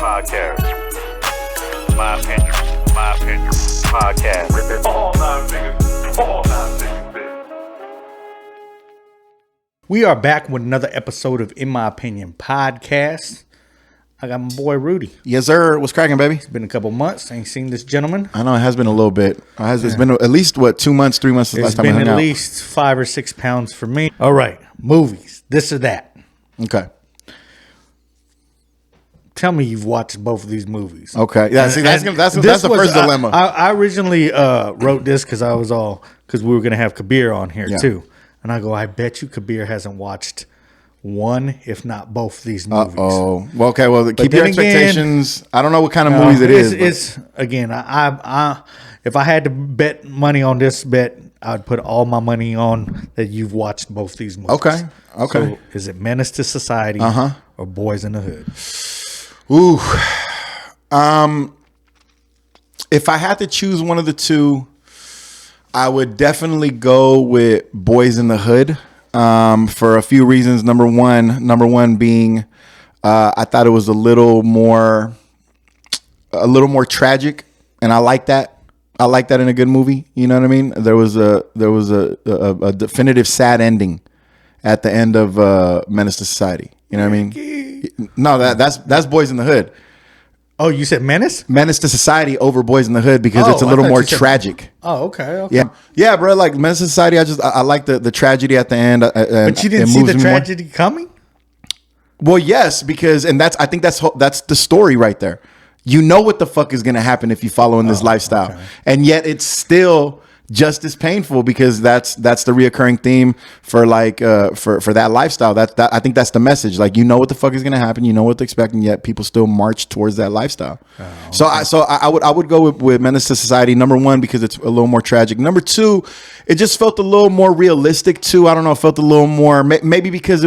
Podcast. My opinion. Podcast. All nine niggas. We are back with another episode of In My Opinion Podcast. I got my boy Rudy. Yes, sir. What's cracking, baby? It's been a couple months. I ain't seen this gentleman. I know it has been a little bit. It's been at least, 2 months, 3 months since last time I hung out. It's been at least 5 or 6 pounds for me. All right. Movies. This or that. Okay. Tell me you've watched both of these movies. Okay. Yeah, see, that's the first dilemma. I originally wrote this because we were going to have Kabir on here too. And I go, I bet you Kabir hasn't watched one, if not both of these movies. Oh, well, okay. Well, keep your expectations. I don't know what kind of movies it is. It's again, I if I had to bet money on this bet, I'd put all my money on that you've watched both these movies. Okay. So is it Menace to Society or Boys in the Hood? Ooh. If I had to choose one of the two, I would definitely go with Boys in the Hood. For a few reasons. Number one being, I thought it was a little more tragic, and I like that. I like that in a good movie. You know what I mean? There was a definitive sad ending at the end of Menace to Society. You know what I mean? No, that's Boys in the Hood. Oh, you said Menace? Menace to Society over Boys in the Hood because it's a little more tragic. Okay. Yeah, bro. Like Menace to Society, I like the tragedy at the end. But you didn't see the tragedy coming? Well, yes, because I think that's the story right there. You know what the fuck is gonna happen if you follow in this lifestyle, and yet it's still just as painful because that's the reoccurring theme for for that lifestyle. That I think that's the message. Like, you know what the fuck is gonna happen, you know what to expect, and yet people still march towards that lifestyle. So I would go with Menace to Society. Number one, because it's a little more tragic. Number two, it just felt a little more realistic too. I don't know, it felt a little more, maybe because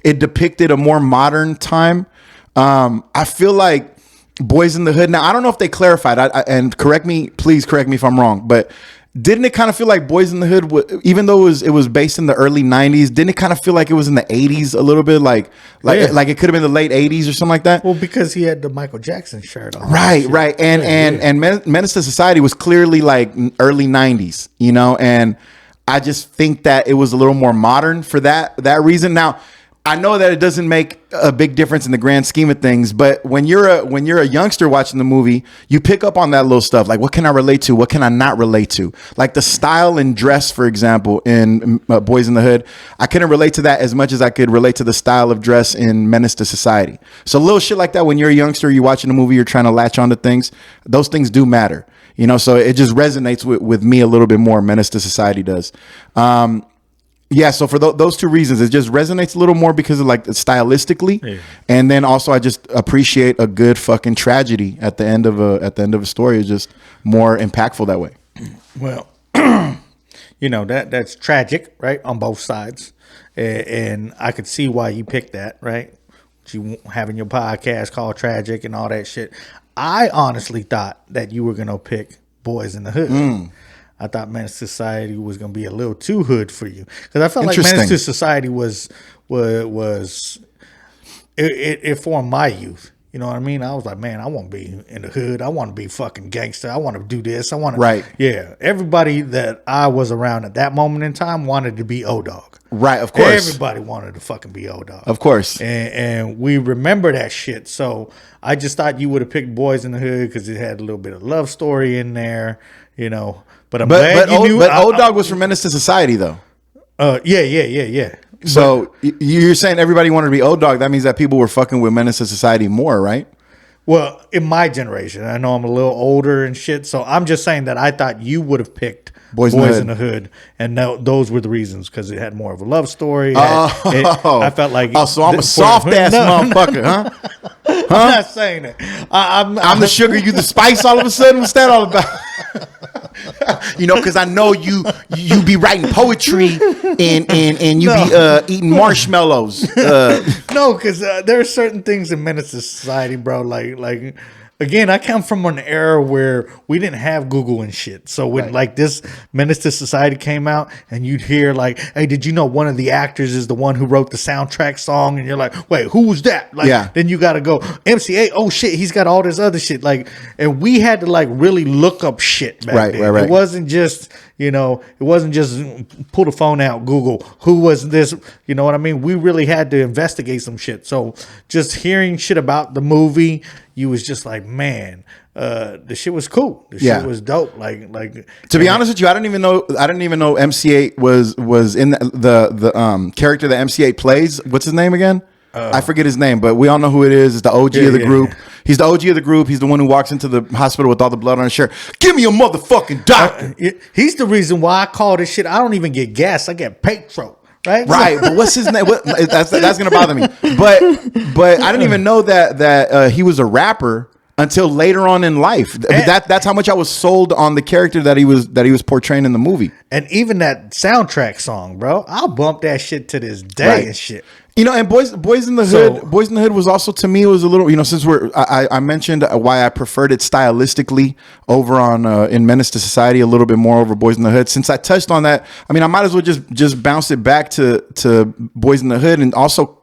it depicted a more modern time. I feel like Boys in the Hood. Now I don't know if they clarified. And please correct me if I'm wrong, but didn't it kind of feel like Boys in the Hood, even though it was based in the early 90s, didn't it kind of feel like it was in the 80s a little bit? Like it could have been the late 80s or something like that? Well, because he had the Michael Jackson shirt on. Right. And Menace to Society was clearly like early 90s, you know? And I just think that it was a little more modern for that reason. Now, I know that it doesn't make a big difference in the grand scheme of things, but when you're a youngster watching the movie, you pick up on that little stuff. Like, what can I relate to? What can I not relate to? Like the style and dress, for example, in Boys in the Hood, I couldn't relate to that as much as I could relate to the style of dress in Menace to Society. So little shit like that, when you're a youngster, you're watching a movie, you're trying to latch onto things. Those things do matter, you know. So it just resonates with me a little bit more. Menace to Society does. Yeah, so for those two reasons, it just resonates a little more because of like stylistically, and then also I just appreciate a good fucking tragedy at the end of a story. It's just more impactful that way. Well, you know that's tragic, right, on both sides, and I could see why you picked that, right? You having your podcast called Tragic and all that shit. I honestly thought that you were gonna pick Boys in the Hood. I thought Menace to Society was going to be a little too hood for you, because I felt like Menace to Society it formed my youth. You know what I mean? I was like, man, I want to be in the hood. I want to be fucking gangster. I want to do this. I want to. Right. Yeah. Everybody that I was around at that moment in time wanted to be O-Dog. Right. Of course. Everybody wanted to fucking be O-Dog. Of course. And we remember that shit. So I just thought you would have picked Boys in the Hood because it had a little bit of love story in there, you know. But O-Dog was from Menace to Society, though. Yeah. So you're saying everybody wanted to be O-Dog. That means that people were fucking with Menace to Society more, right? Well, in my generation, I know I'm a little older and shit. So I'm just saying that I thought you would have picked Boys in the Hood. And those were the reasons, because it had more of a love story. I felt like... Oh, so I'm a soft-ass motherfucker, huh? I'm not saying that. I'm the sugar, you the spice all of a sudden? What's that all about? You know, because I know you be writing poetry and you be eating marshmallows. No, because there are certain things in Menace to Society, bro. Like again, I come from an era where we didn't have Google and shit. So when like this Menace to Society came out, and you'd hear like, "Hey, did you know one of the actors is the one who wrote the soundtrack song?" And you're like, "Wait, who was that?" Like, then you got to go MCA. Oh shit, he's got all this other shit. Like, and we had to like really look up shit back then. It wasn't just, you know, it wasn't just pull the phone out, Google who was this. You know what I mean? We really had to investigate some shit. So just hearing shit about the movie, you was just like, man, the shit was cool. The shit was dope. Like to be honest with you, I didn't even know MC8 was in the character that MC8 plays. What's his name again? I forget his name, but we all know who it is. It's the OG of the group. Yeah. He's the OG of the group. He's the one who walks into the hospital with all the blood on his shirt. Give me a motherfucking doctor. He's the reason why I call this shit. I don't even get gas. I get Petro. Right, but what's his name? That's gonna bother me. But I didn't even know that he was a rapper until later on in life. That's how much I was sold on the character that he was portraying in the movie. And even that soundtrack song, bro, I'll bump that shit to this day and shit. You know, and Boys in the Hood was also, to me, it was a little, you know, since I mentioned why I preferred it stylistically over on in Menace to Society a little bit more over Boys in the Hood. Since I touched on that, I mean, I might as well just bounce it back to Boys in the Hood. And also,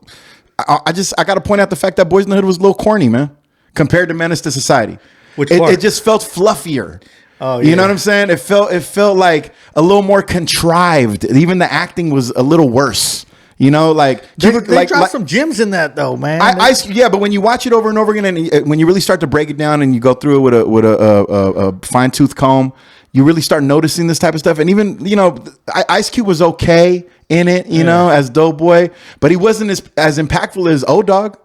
I got to point out the fact that Boys in the Hood was a little corny, man, compared to Menace to Society. It just felt fluffier. Oh, yeah. You know what I'm saying? It felt like a little more contrived. Even the acting was a little worse. You know, like they dropped some gems in that though, man. But when you watch it over and over again, and when you really start to break it down and you go through it with a fine tooth comb, you really start noticing this type of stuff. And even, you know, Ice Cube was okay in it, you know, as Doughboy, but he wasn't as impactful as O-Dog.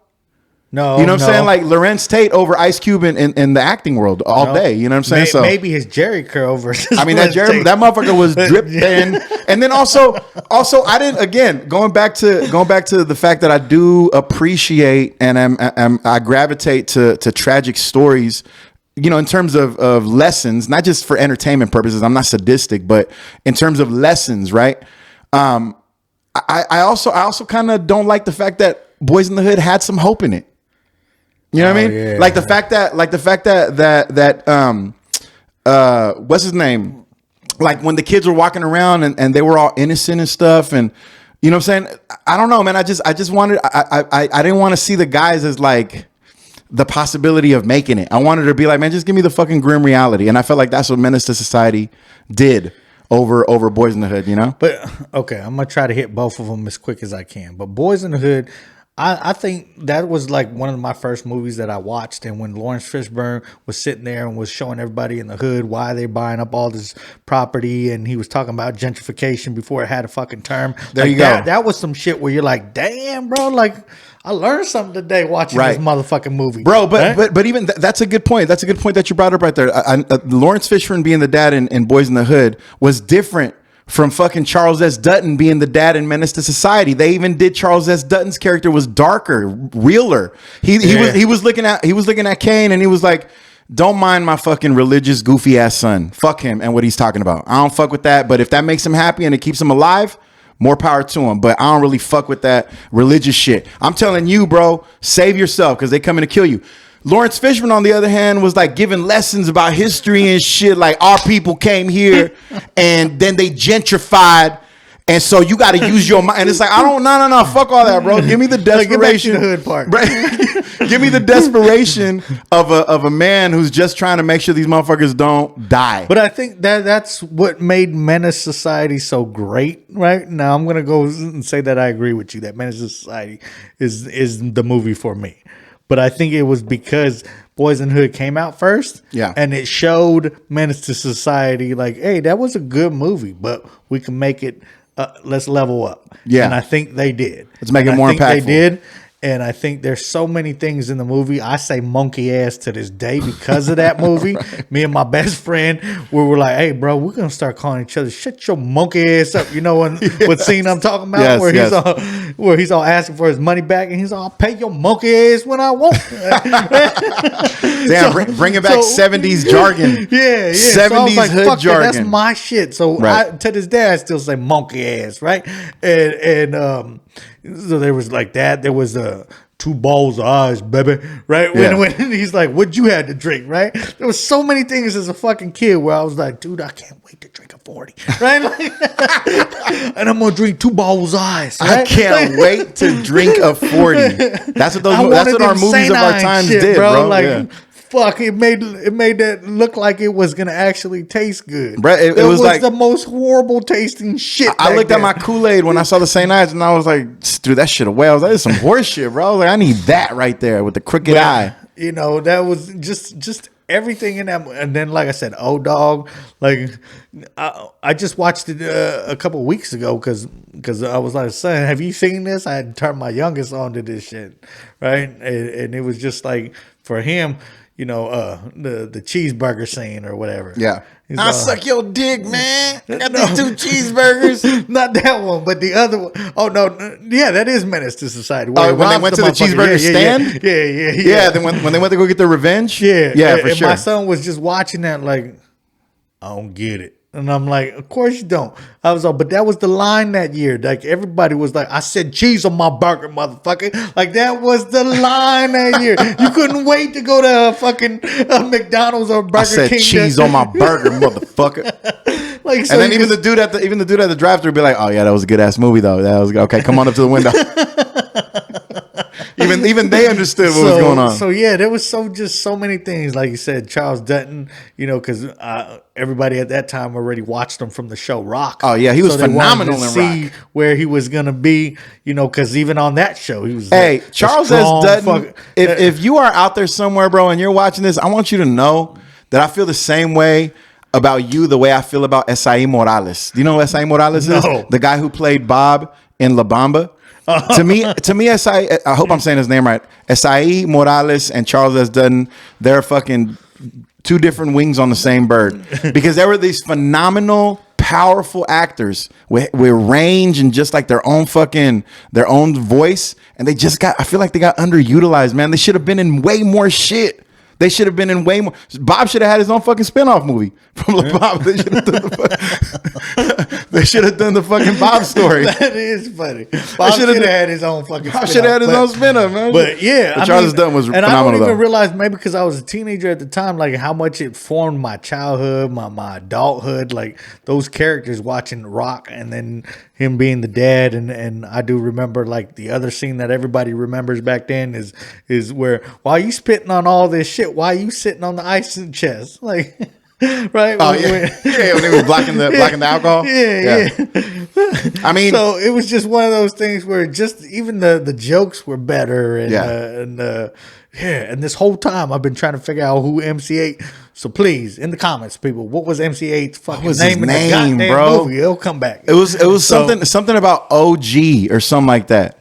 No, you know what I'm saying? Like Lorenz Tate over Ice Cube in the acting world all day. You know what I'm saying? Maybe his Jerry curl versus. I mean, that motherfucker was dripping. And then also I didn't, again, going back to the fact that I do appreciate and I gravitate to tragic stories, you know, in terms of lessons, not just for entertainment purposes. I'm not sadistic, but in terms of lessons, right? I also kind of don't like the fact that Boys in the Hood had some hope in it. You know what I mean? Yeah. Like the fact that what's his name? Like when the kids were walking around and they were all innocent and stuff, and you know what I'm saying? I don't know, man. I just wanted I didn't want to see the guys as like the possibility of making it. I wanted to be like, man, just give me the fucking grim reality. And I felt like that's what Menace to Society did over Boys in the Hood, you know? But okay, I'm gonna try to hit both of them as quick as I can. But Boys in the Hood, I think that was like one of my first movies that I watched. And when Lawrence Fishburne was sitting there and was showing everybody in the hood why they're buying up all this property, and he was talking about gentrification before it had a fucking term. There you go. That was some shit where you're like, damn, bro, like I learned something today watching this motherfucking movie. Bro, but even that's a good point. That's a good point that you brought up right there. Lawrence Fishburne being the dad in Boys in the Hood was different from fucking Charles S. Dutton being the dad in Menace to Society. They even did Charles S. Dutton's character was darker, realer. He was looking at Kane and he was like, don't mind my fucking religious goofy ass son. Fuck him and what he's talking about. I don't fuck with that. But if that makes him happy and it keeps him alive, more power to him. But I don't really fuck with that religious shit. I'm telling you, bro, save yourself because they coming to kill you. Lawrence Fishburne, on the other hand, was like giving lessons about history and shit. Like our people came here and then they gentrified. And so you got to use your mind. And it's like, no, fuck all that, bro. Give me the desperation. Get back to the hood part. Give me the desperation of a man who's just trying to make sure these motherfuckers don't die. But I think that's what made Menace Society so great, right? Now I'm going to go and say that I agree with you, that Menace Society is the movie for me. But I think it was because Boys in the Hood came out first. Yeah. And it showed Menace to Society like, hey, that was a good movie, but we can make it, let's level up. Yeah. And I think they did. Let's make it more impactful. They did. And I think there's so many things in the movie. I say monkey ass to this day because of that movie. Right. Me and my best friend, we were like, hey, bro, we're going to start calling each other, shut your monkey ass up. You know what scene I'm talking about? Yes, where he's all asking for his money back. And he's all, I'll pay your monkey ass when I want. Damn, bring it back 70s jargon. Yeah. 70s so I was like, hood fuck jargon. That's my shit. So to this day, I still say monkey ass, right? And so there was like that. There was 2 bowls of ice, baby. Right? When he's like, what you had to drink, right? There was so many things as a fucking kid where I was like, dude, I can't wait to drink a 40. Right? And I'm gonna drink 2 bowls of ice. Right? I can't wait to drink a 40. That's what our movies of our times did, bro. Like, fuck, it made that look like it was gonna actually taste good. Bro, it was like the most horrible tasting shit. I looked at my Kool-Aid when I saw the St. Ides and I was like, dude, that shit away. I was like, this is some horse shit, bro. I was like, I need that right there with the crooked eye. You know, that was just everything in that. And then, like I said, Dog, like I just watched it a couple of weeks ago because I was like, son, have you seen this? I had turned my youngest on to this shit, right? And it was just like, for him, you know, the cheeseburger scene or whatever. Yeah. I suck your dick, man. I got these 2 cheeseburgers. Not that one, but the other one. Oh, no. Yeah, that is Menace to Society. When they went to the cheeseburger stand? Yeah. Then when they went to go get their revenge? Yeah, for sure. My son was just watching that like, I don't get it. And I'm like, of course you don't. I was like, but that was the line that year. Like, everybody was like, I said cheese on my burger, motherfucker. Like, that was the line that year. You couldn't wait to go to a fucking McDonald's or Burger King. I said cheese on my burger, motherfucker. Like, so and then even the dude at the drive-thru would be like, oh yeah, that was a good ass movie though. That was good. Okay, come on up to the window. Even they understood what was going on. So yeah, there was so many things. Like you said, Charles Dutton, you know, because everybody at that time already watched him from the show Rock. Oh yeah, he was phenomenal in see Rock. Where he was gonna be, you know, because even on that show, he was. Hey, Charles S. Dutton. If you are out there somewhere, bro, and you're watching this, I want you to know that I feel the same way about you the way I feel about Esai Morales. Do you know who Esai Morales is? The guy who played Bob in La Bamba. To me, Esai, I hope I'm saying his name right. Esai Morales and Charles S. Dutton, they're fucking 2 different wings on the same bird. Because they were these phenomenal, powerful actors with range and just like their own voice. And they just I feel like they got underutilized, man. They should have been in way more shit. They should have been in way more. Bob should have had his own fucking spinoff movie from Bob. They should have done the fucking Bob story. That is funny. Bob should have had his own fucking. Bob should have had his own spinoff, man. But yeah, Charles Dutton was phenomenal. And I don't even realize, maybe because I was a teenager at the time, like how much it formed my childhood, my adulthood. Like those characters watching Rock, and then him being the dad, and I do remember like the other scene that everybody remembers back then is where while you spitting on all this shit, why are you sitting on the ice chest? Like, right? Oh, when they were blocking the alcohol. Yeah. I mean, so it was just one of those things where just even the jokes were better, and this whole time I've been trying to figure out who MC8. So please, in the comments, people, what was MC8's fucking name in the goddamn bro? movie? It'll come back. It was something about OG or something like that.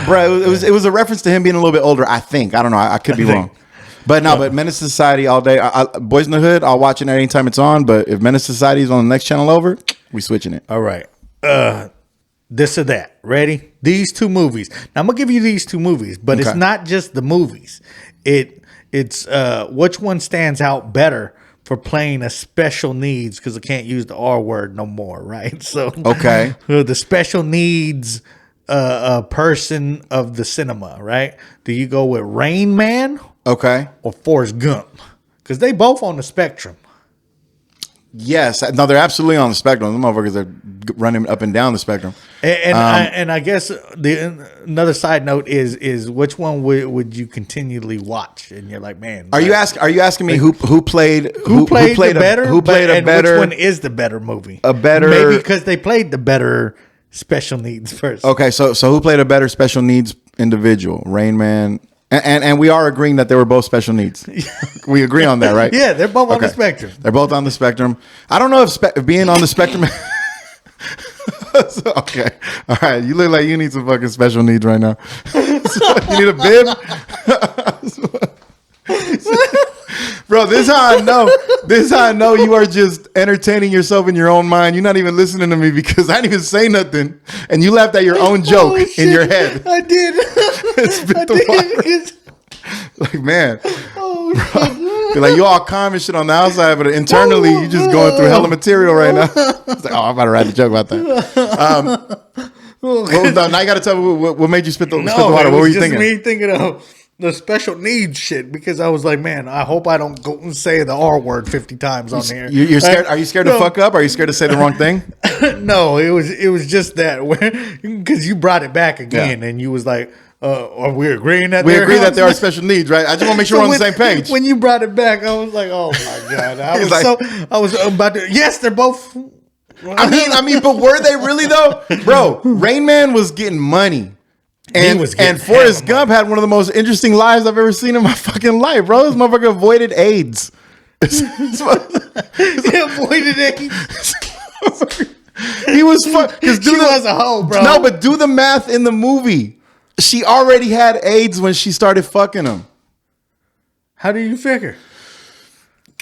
Bro, it was a reference to him being a little bit older. I think. I don't know. I could be wrong. But no, but Menace to Society all day. Boys in the Hood, I'll watch it anytime it's on. But if Menace to Society is on the next channel over, we switching it. All right. This or that. Ready? These 2 movies. Now I'm gonna give you these 2 movies, but It's not just the movies. It's which one stands out better for playing a special needs, because I can't use the R word no more, right? So okay, the special needs person of the cinema, right? Do you go with Rain Man? Okay. Or Forrest Gump? Because they both on the spectrum. Yes. No, they're absolutely on the spectrum. The motherfuckers are running up and down the spectrum. And I guess another side note is which one would you continually watch? And you're like, man. Are you asking me who played the better? Who played a better? Which one is the better movie? A better. Maybe because they played the better special needs person. Okay, so who played a better special needs individual? Rain Man. And we are agreeing that they were both special needs. We agree on that, right? Yeah, they're both on the spectrum. They're both on the spectrum. I don't know if being on the spectrum. Okay, all right. You look like you need some fucking special needs right now. You need a bib, bro. This is how I know you are just entertaining yourself in your own mind. You're not even listening to me because I didn't even say nothing, and you laughed at your own joke in your head. I did. Spit the water. Like, man. Oh, shit. Like, you all calm and shit on the outside, but internally, you just going through hella material right now. It's like, oh, I'm about to write a joke about that. Well, now you got to tell me what made you spit the water. it What was were you just thinking? me thinking of the special needs shit because I was like, man, I hope I don't go and say the R word 50 times on here. You're scared? Are you scared to fuck up? Are you scared to say the wrong thing? No, it was just that because you brought it back again and you was like, are we agreeing that We agree that there are special needs, right? I just want to make sure we're on the same page. When you brought it back, I was like, oh my God. I was about to, yes, they're both. I mean, but were they really though? Bro, Rain Man was getting money. And Forrest Gump had one of the most interesting lives I've ever seen in my fucking life, bro. This motherfucker avoided AIDS. He avoided AIDS. He was because She was a hoe, bro. No, but do the math in the movie. She already had AIDS when she started fucking him. How do you figure?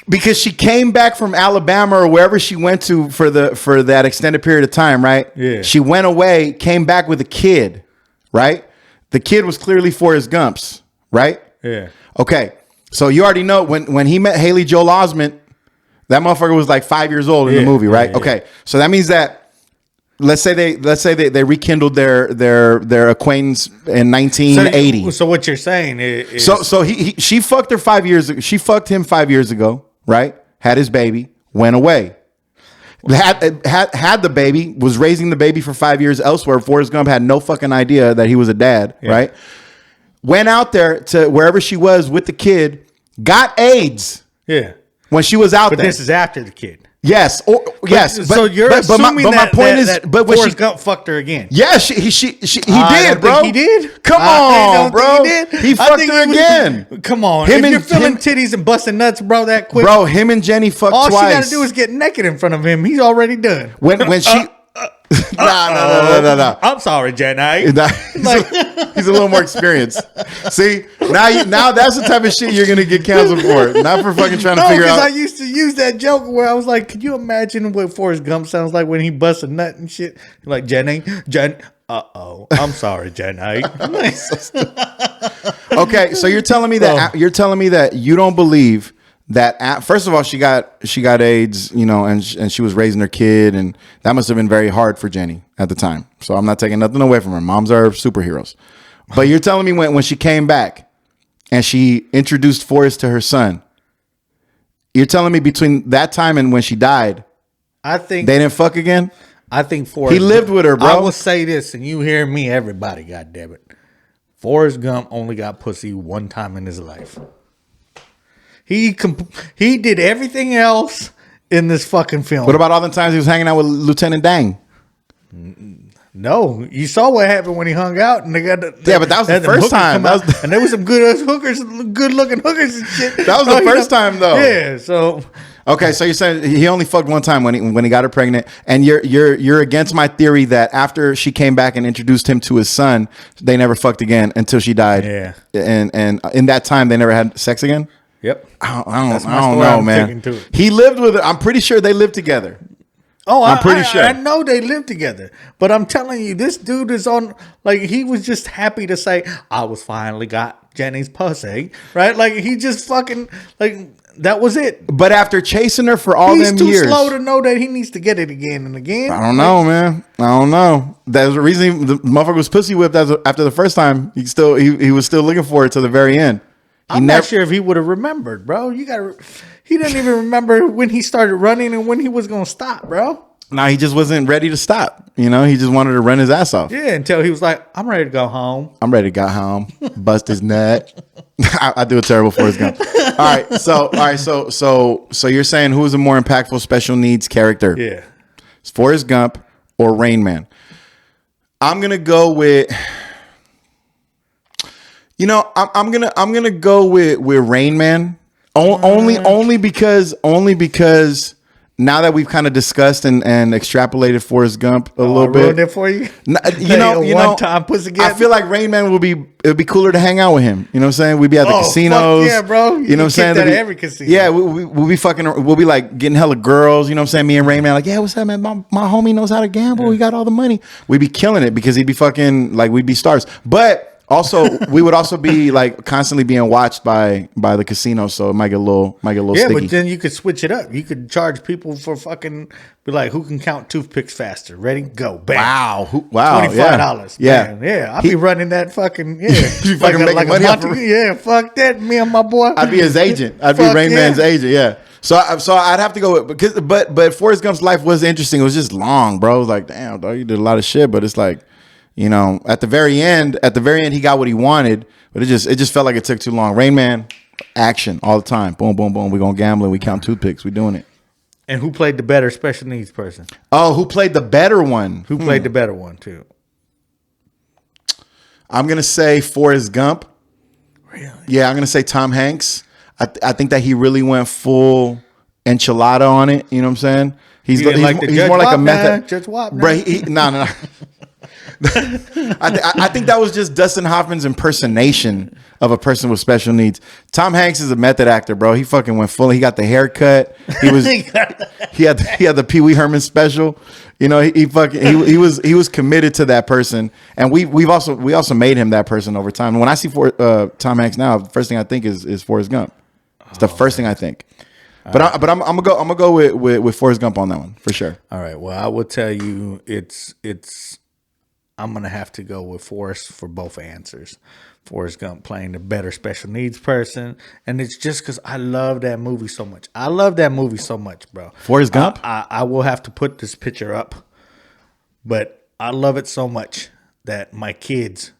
Because she came back from Alabama or wherever she went to for that extended period of time, right? Yeah. She went away, came back with a kid, right? The kid was clearly Forrest Gump's, right? Yeah. Okay. So you already know when he met Haley Joel Osment, that motherfucker was like 5 years old in the movie, right? Yeah. Okay. So that means that let's say they rekindled their acquaintance in 1980. So what you're saying is So she fucked her 5 years ago. She fucked him 5 years ago, right? Had his baby, went away. Had the baby, was raising the baby for 5 years elsewhere. Forrest Gump had no fucking idea that he was a dad, right? Went out there to wherever she was with the kid, got AIDS. Yeah. When she was out there. But this is after the kid. Yes. Yes. So you're assuming my point is, that Forrest Gump fucked her again. Yeah, he did, bro. He did? Come on, bro. He fucked her again. Come on. If you're feeling titties and busting nuts, bro, that quick. Bro, him and Jenny fucked twice. All she got to do is get naked in front of him. He's already done. When she... No. I'm sorry, Jenny. He's a little more experienced. See, now that's the type of shit you're gonna get canceled for. Not for fucking trying to figure out. I used to use that joke where I was like, "Could you imagine what Forrest Gump sounds like when he busts a nut and shit?" Like Jen. I'm sorry, Jenny. Okay, so you're telling me that you don't believe that first of all she got AIDS, you know, and she was raising her kid, and that must have been very hard for Jenny at the time. So I'm not taking nothing away from her. Moms are superheroes. But you're telling me when she came back and she introduced Forrest to her son, you're telling me between that time and when she died, I think they didn't fuck again? I think Forrest. He lived with her, bro. I will say this, and you hear me, everybody. God damn it, Forrest Gump only got pussy one time in his life. He did everything else in this fucking film. What about all the times he was hanging out with Lieutenant Dang? No, you saw what happened when he hung out, and they got but that was the first time. And there was some good looking hookers and shit. That was the first time, though. Yeah. So okay, so you're saying he only fucked one time when he got her pregnant, and you're against my theory that after she came back and introduced him to his son, they never fucked again until she died. Yeah. And in that time, they never had sex again. Yep. I don't know, man. He lived with her. I'm pretty sure they lived together. Oh, I'm pretty sure. I know they live together, but I'm telling you, this dude is on. Like, he was just happy to say, "I was finally got Jenny's pussy," right? Like, he just fucking like that was it. But after chasing her for all them years, he's too slow to know that he needs to get it again and again. I don't know, man. I don't know. That's the reason the motherfucker was pussy whipped after the first time. He was still looking for it to the very end. I'm not sure if he would have remembered, bro. He didn't even remember when he started running and when he was going to stop, bro. No, he just wasn't ready to stop. You know, he just wanted to run his ass off. Yeah, until he was like, I'm ready to go home. I'm ready to go home. Bust his nut. I do a terrible Forrest Gump. All right. So you're saying who is a more impactful special needs character? Yeah. It's Forrest Gump or Rain Man? I'm going to go with... You know, I'm gonna go with Rain Man only because now that we've kind of discussed and extrapolated Forrest Gump a little bit. Ruined it for you. One time pussy. I feel like Rain Man it'd be cooler to hang out with him. You know what I'm saying? We'd be at the casinos. Yeah, bro. You know what I'm saying? That at every casino. Yeah, we'll be fucking. We'll be like getting hella girls. You know what I'm saying? Me and Rain Man like, yeah, what's up, man? My homie knows how to gamble. He got all the money. We'd be killing it because he'd be fucking like we'd be stars. But Also, we would also be like constantly being watched by the casino, so it might get a little Yeah, sticky. but then you could switch it up. You could charge people for fucking be like, who can count toothpicks faster? Ready, go, bam. Wow, $25. Yeah, Yeah. I'd be running that fucking You fucking making money off of- yeah, fuck that. Me and my boy. I'd be his agent. I'd be Fuck Rain yeah. Man's agent. Yeah. So I'd have to go with, but Forrest Gump's life was interesting. It was just long, bro. It was like, damn, dog, you did a lot of shit. But it's like, you know, at the very end, he got what he wanted. But it just felt like it took too long. Rain Man, action all the time. Boom, boom, boom. We gonna gamble and we count toothpicks. We doing it. And who played the better special needs person? Oh, who played the better one? Who played the better one too? I'm gonna say Forrest Gump. Really? Yeah, I'm gonna say Tom Hanks. I think that he really went full enchilada on it. You know what I'm saying? He's You didn't like the he's Judge more like a Wap, method. nah? Judge Wap, nah? Bro, no. I think that was just Dustin Hoffman's impersonation of a person with special needs. Tom Hanks is a method actor, bro. He fucking went full. He got the haircut. He had the Pee Wee Herman special. You know, he was committed to that person, and we also made him that person over time. And when I see Tom Hanks now, the first thing I think is Forrest Gump. It's the first thing I think. But I'm gonna go with Forrest Gump on that one for sure. All right. Well, I will tell you, I'm gonna have to go with Forrest for both answers. Forrest Gump playing the better special needs person, and it's just because I love that movie so much. I love that movie so much, bro. Forrest Gump? I will have to put this picture up, but I love it so much that my kids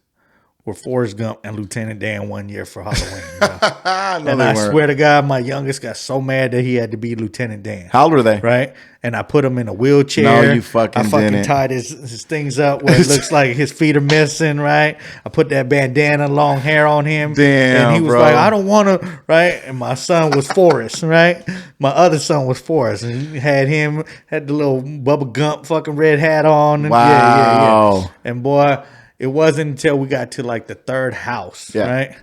were Forrest Gump and Lieutenant Dan one year for Halloween. Bro. And I swear to God, my youngest got so mad that he had to be Lieutenant Dan. How old were they? Right? And I put him in a wheelchair. No, you fucking didn't. tied his things up where it looks like his feet are missing, right? I put that bandana, long hair on him. Damn, and he was bro. like, I don't want to, right? And my son was Forrest, right? My other son was Forrest. And he had the little Bubba Gump fucking red hat on. And Wow. Yeah. And boy, it wasn't until we got to like the third house, Yeah. right?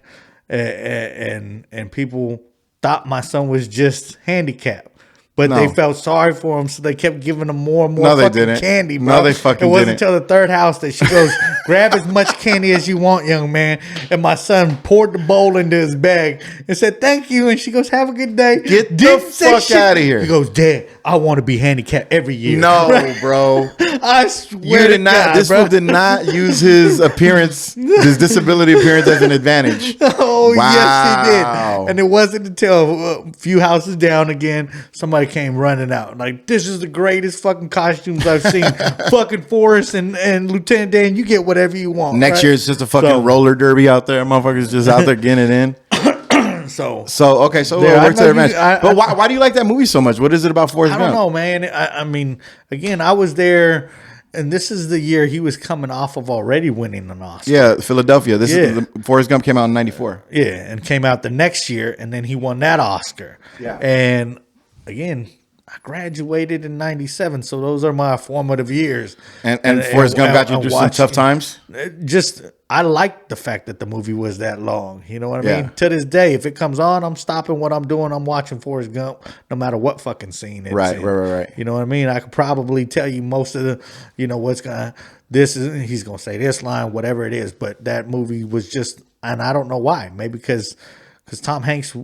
And people thought my son was just handicapped. But No. they felt sorry for him, so they kept giving him more and more No, they fucking didn't. candy, bro. No, they fucking It wasn't didn't. until the third house that she goes, grab as much candy as you want, young man. And my son poured the bowl into his bag and said, thank you. And she goes, have a good day. Get the Didn't say fuck shit. outta here. He goes, Dad, I want to be handicapped every year. No, bro. I swear You to did not. God, This bro. fool did not use his disability appearance as an advantage. Oh, yes, he Wow. did. And it wasn't until a few houses down again, somebody came running out. Like, this is the greatest fucking costumes I've seen. Fucking Forrest and Lieutenant Dan, you get whatever you want. Next right? year it's just a fucking So- roller derby out there. Motherfuckers just out there getting it in. So Okay, so Yeah, we'll I work to know their match. you- But why do you like that movie so much? What is it about Forrest I Gump? don't know, man. I mean, again, I was there, and this is the year he was coming off of already winning an Oscar. Yeah, Philadelphia. This Yeah. is Forrest Gump came out in '94. Yeah, and came out the next year, and then he won that Oscar. Yeah. And again, I graduated in '97, so those are my formative years. And Forrest Gump got you through some tough times. Just, I like the fact that the movie was that long. You know what I Yeah. mean? To this day, if it comes on, I'm stopping what I'm doing. I'm watching Forrest Gump, no matter what fucking scene it's Right, in. right. You know what I mean? I could probably tell you most of the, he's gonna say this line, whatever it is. But that movie was just, and I don't know why. Maybe because Tom Hanks,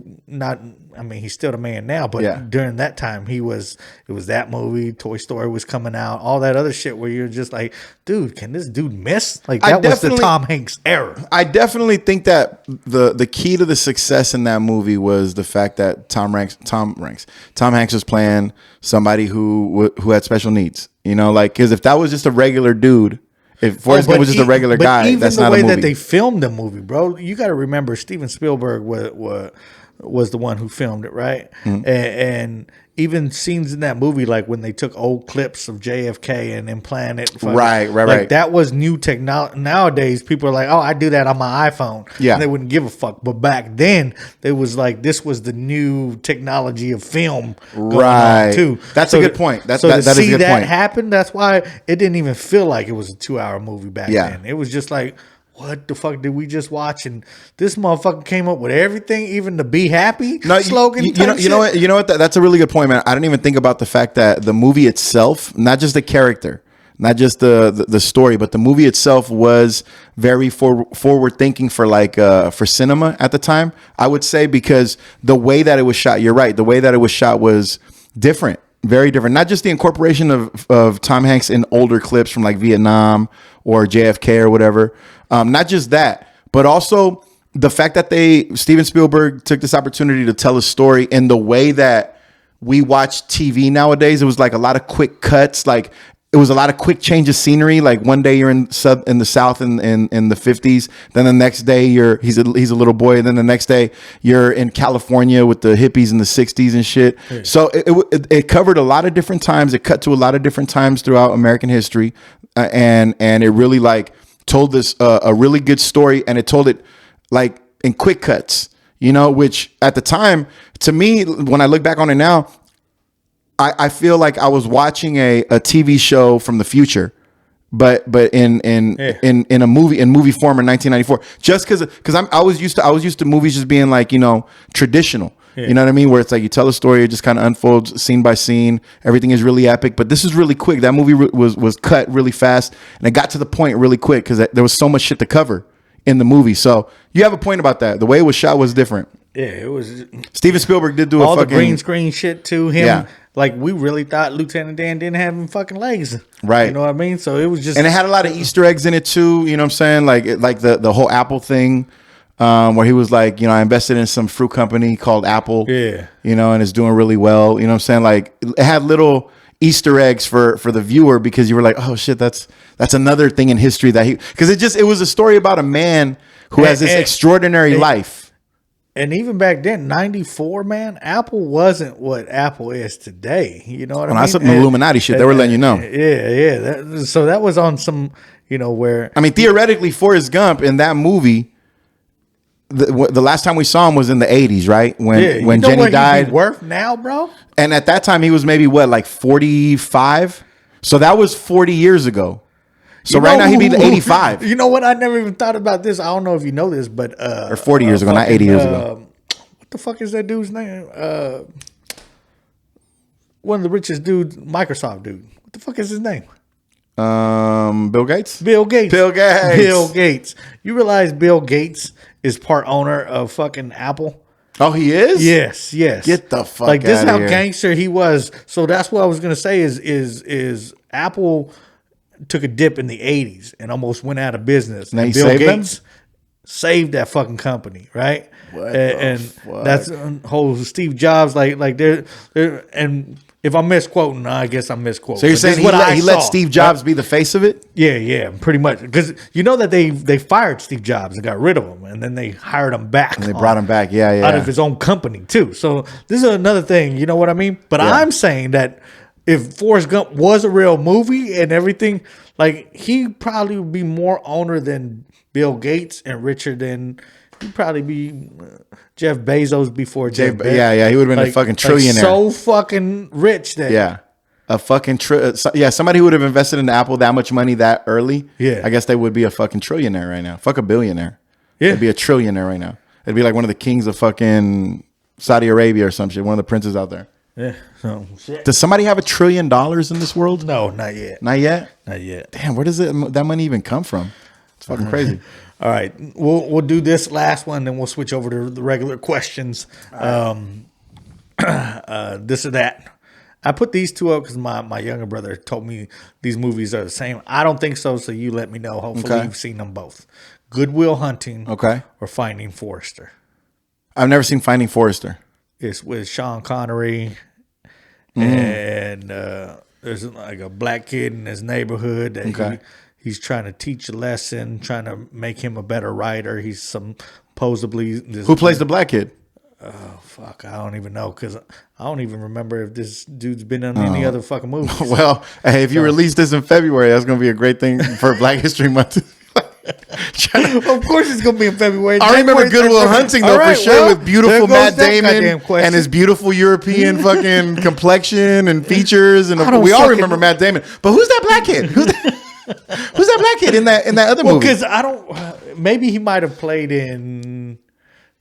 he's still the man now, but Yeah. during that time, it was that movie, Toy Story was coming out, all that other shit where you're just like, dude, can this dude miss? Like, that was the Tom Hanks era. I definitely think that the key to the success in that movie was the fact that Tom Hanks was playing somebody who had special needs. You know, like, because if that was just a regular dude, if Forrest Gump was just a regular guy, that's not a movie. Even the way that they filmed the movie, bro, you got to remember Steven Spielberg was the one who filmed it, right? Mm-hmm. And even scenes in that movie, like when they took old clips of JFK and implanted, Right. Like, that was new technology. Nowadays, people are like, "Oh, I do that on my iPhone." Yeah, and they wouldn't give a fuck. But back then, it was like this was the new technology of film, going Right. on too. That's a good point. That to is a see good that point. happen, that's why it didn't even feel like it was a 2-hour movie back Yeah. then. It was just like, what the fuck did we just watch? And this motherfucker came up with everything, even the "Be Happy" slogan. You know what? That's a really good point, man. I didn't even think about the fact that the movie itself, not just the character, not just the story, but the movie itself was very forward thinking for for cinema at the time, I would say, because the way that it was shot, you're right, the way that it was shot was different, very different. Not just the incorporation of Tom Hanks in older clips from like Vietnam or JFK or whatever, not just that, but also the fact that Steven Spielberg took this opportunity to tell a story in the way that we watch TV nowadays. It was like a lot of quick cuts, like it was a lot of quick change of scenery. Like one day you're in the South in the 50s, then the next day he's a little boy, and then the next day you're in California with the hippies in the 60s and shit. Yeah. So it covered a lot of different times. It cut to a lot of different times throughout American history, and it really like told this a really good story, and it told it like in quick cuts, which at the time, to me, when I look back on it now, I feel like I was watching a TV show from the future, but in a movie form in 1994. Just because I was used to movies just being like traditional. Yeah. You know what I mean? Where it's like you tell a story, it just kind of unfolds scene by scene. Everything is really epic, but this is really quick. That movie was cut really fast, and it got to the point really quick because there was so much shit to cover in the movie. So you have a point about that. The way it was shot was different. Yeah, it was. Steven Spielberg did do all the green screen shit to him. Yeah. Like we really thought Lieutenant Dan didn't have him fucking legs. Right. You know what I mean? So it was just, and it had a lot of Easter eggs in it too. You know what I'm saying? Like the whole Apple thing, where he was like, I invested in some fruit company called Apple. Yeah. And it's doing really well. You know what I'm saying? Like it had little Easter eggs for the viewer, because you were like, oh shit, that's another thing in history because it was a story about a man who has this extraordinary life. And even back then, 94, man, Apple wasn't what Apple is today. You know what I mean? That's some Illuminati shit. They were letting you know. Yeah. So that was on some, where... I mean, theoretically, Forrest Gump in that movie, the last time we saw him was in the 80s, right? When Jenny died. He'd be worth now, bro? And at that time, he was maybe, like 45? So that was 40 years ago. So right now he'd be 85. You know what? I never even thought about this. I don't know if you know this, but or 40 years ago, not 80 years ago. What the fuck is that dude's name? One of the richest dudes, Microsoft dude. What the fuck is his name? Bill Gates. Bill Gates. You realize Bill Gates is part owner of fucking Apple? Oh, he is? Yes. Get the fuck like this out is how here. Gangster he was. So that's what I was gonna say is Apple took a dip in the 80s and almost went out of business. And Bill Gates saved that fucking company, right? And that's the whole Steve Jobs, like they're and if I'm misquoting, I guess I'm misquoting. So you're saying he let Steve Jobs be the face of it? Yeah, pretty much. Because you know that they fired Steve Jobs and got rid of him, and then they hired him back. And they brought him back, out of his own company too. So this is another thing, you know what I mean? But I'm saying that if Forrest Gump was a real movie and everything, like he probably would be more owner than Bill Gates and richer than he'd probably be Jeff Bezos before Jeff Bezos. Yeah, he would have been a fucking trillionaire. Like so fucking rich that a fucking somebody who would have invested in Apple that much money that early. Yeah, I guess they would be a fucking trillionaire right now. Fuck a billionaire. Yeah, they'd be a trillionaire right now. It'd be like one of the kings of fucking Saudi Arabia or some shit. One of the princes out there. Yeah. So, shit. Does somebody have $1 trillion in this world? No, not yet. Not yet? Not yet. Damn, where does that money even come from? It's fucking crazy. All right. We'll do this last one, then we'll switch over to the regular questions. This or that. I put these two up because my younger brother told me these movies are the same. I don't think so, so you let me know. Hopefully you've seen them both. Good Will Hunting or Finding Forrester. I've never seen Finding Forrester. It's with Sean Connery, and there's like a black kid in his neighborhood that he's trying to teach a lesson, trying to make him a better writer. He's supposedly who plays the black kid? Oh fuck, I don't even know because I don't even remember if this dude's been in any other fucking movies. Well, hey, if you release this in February, that's gonna be a great thing for Black History Month. Of course it's gonna be in February. I remember Good Will Hunting though, for sure, with beautiful Matt Damon and his beautiful European fucking complexion and features, and we all remember Matt Damon. But who's that black kid? Who's that black kid in that other movie? Because I don't. Maybe he might have played in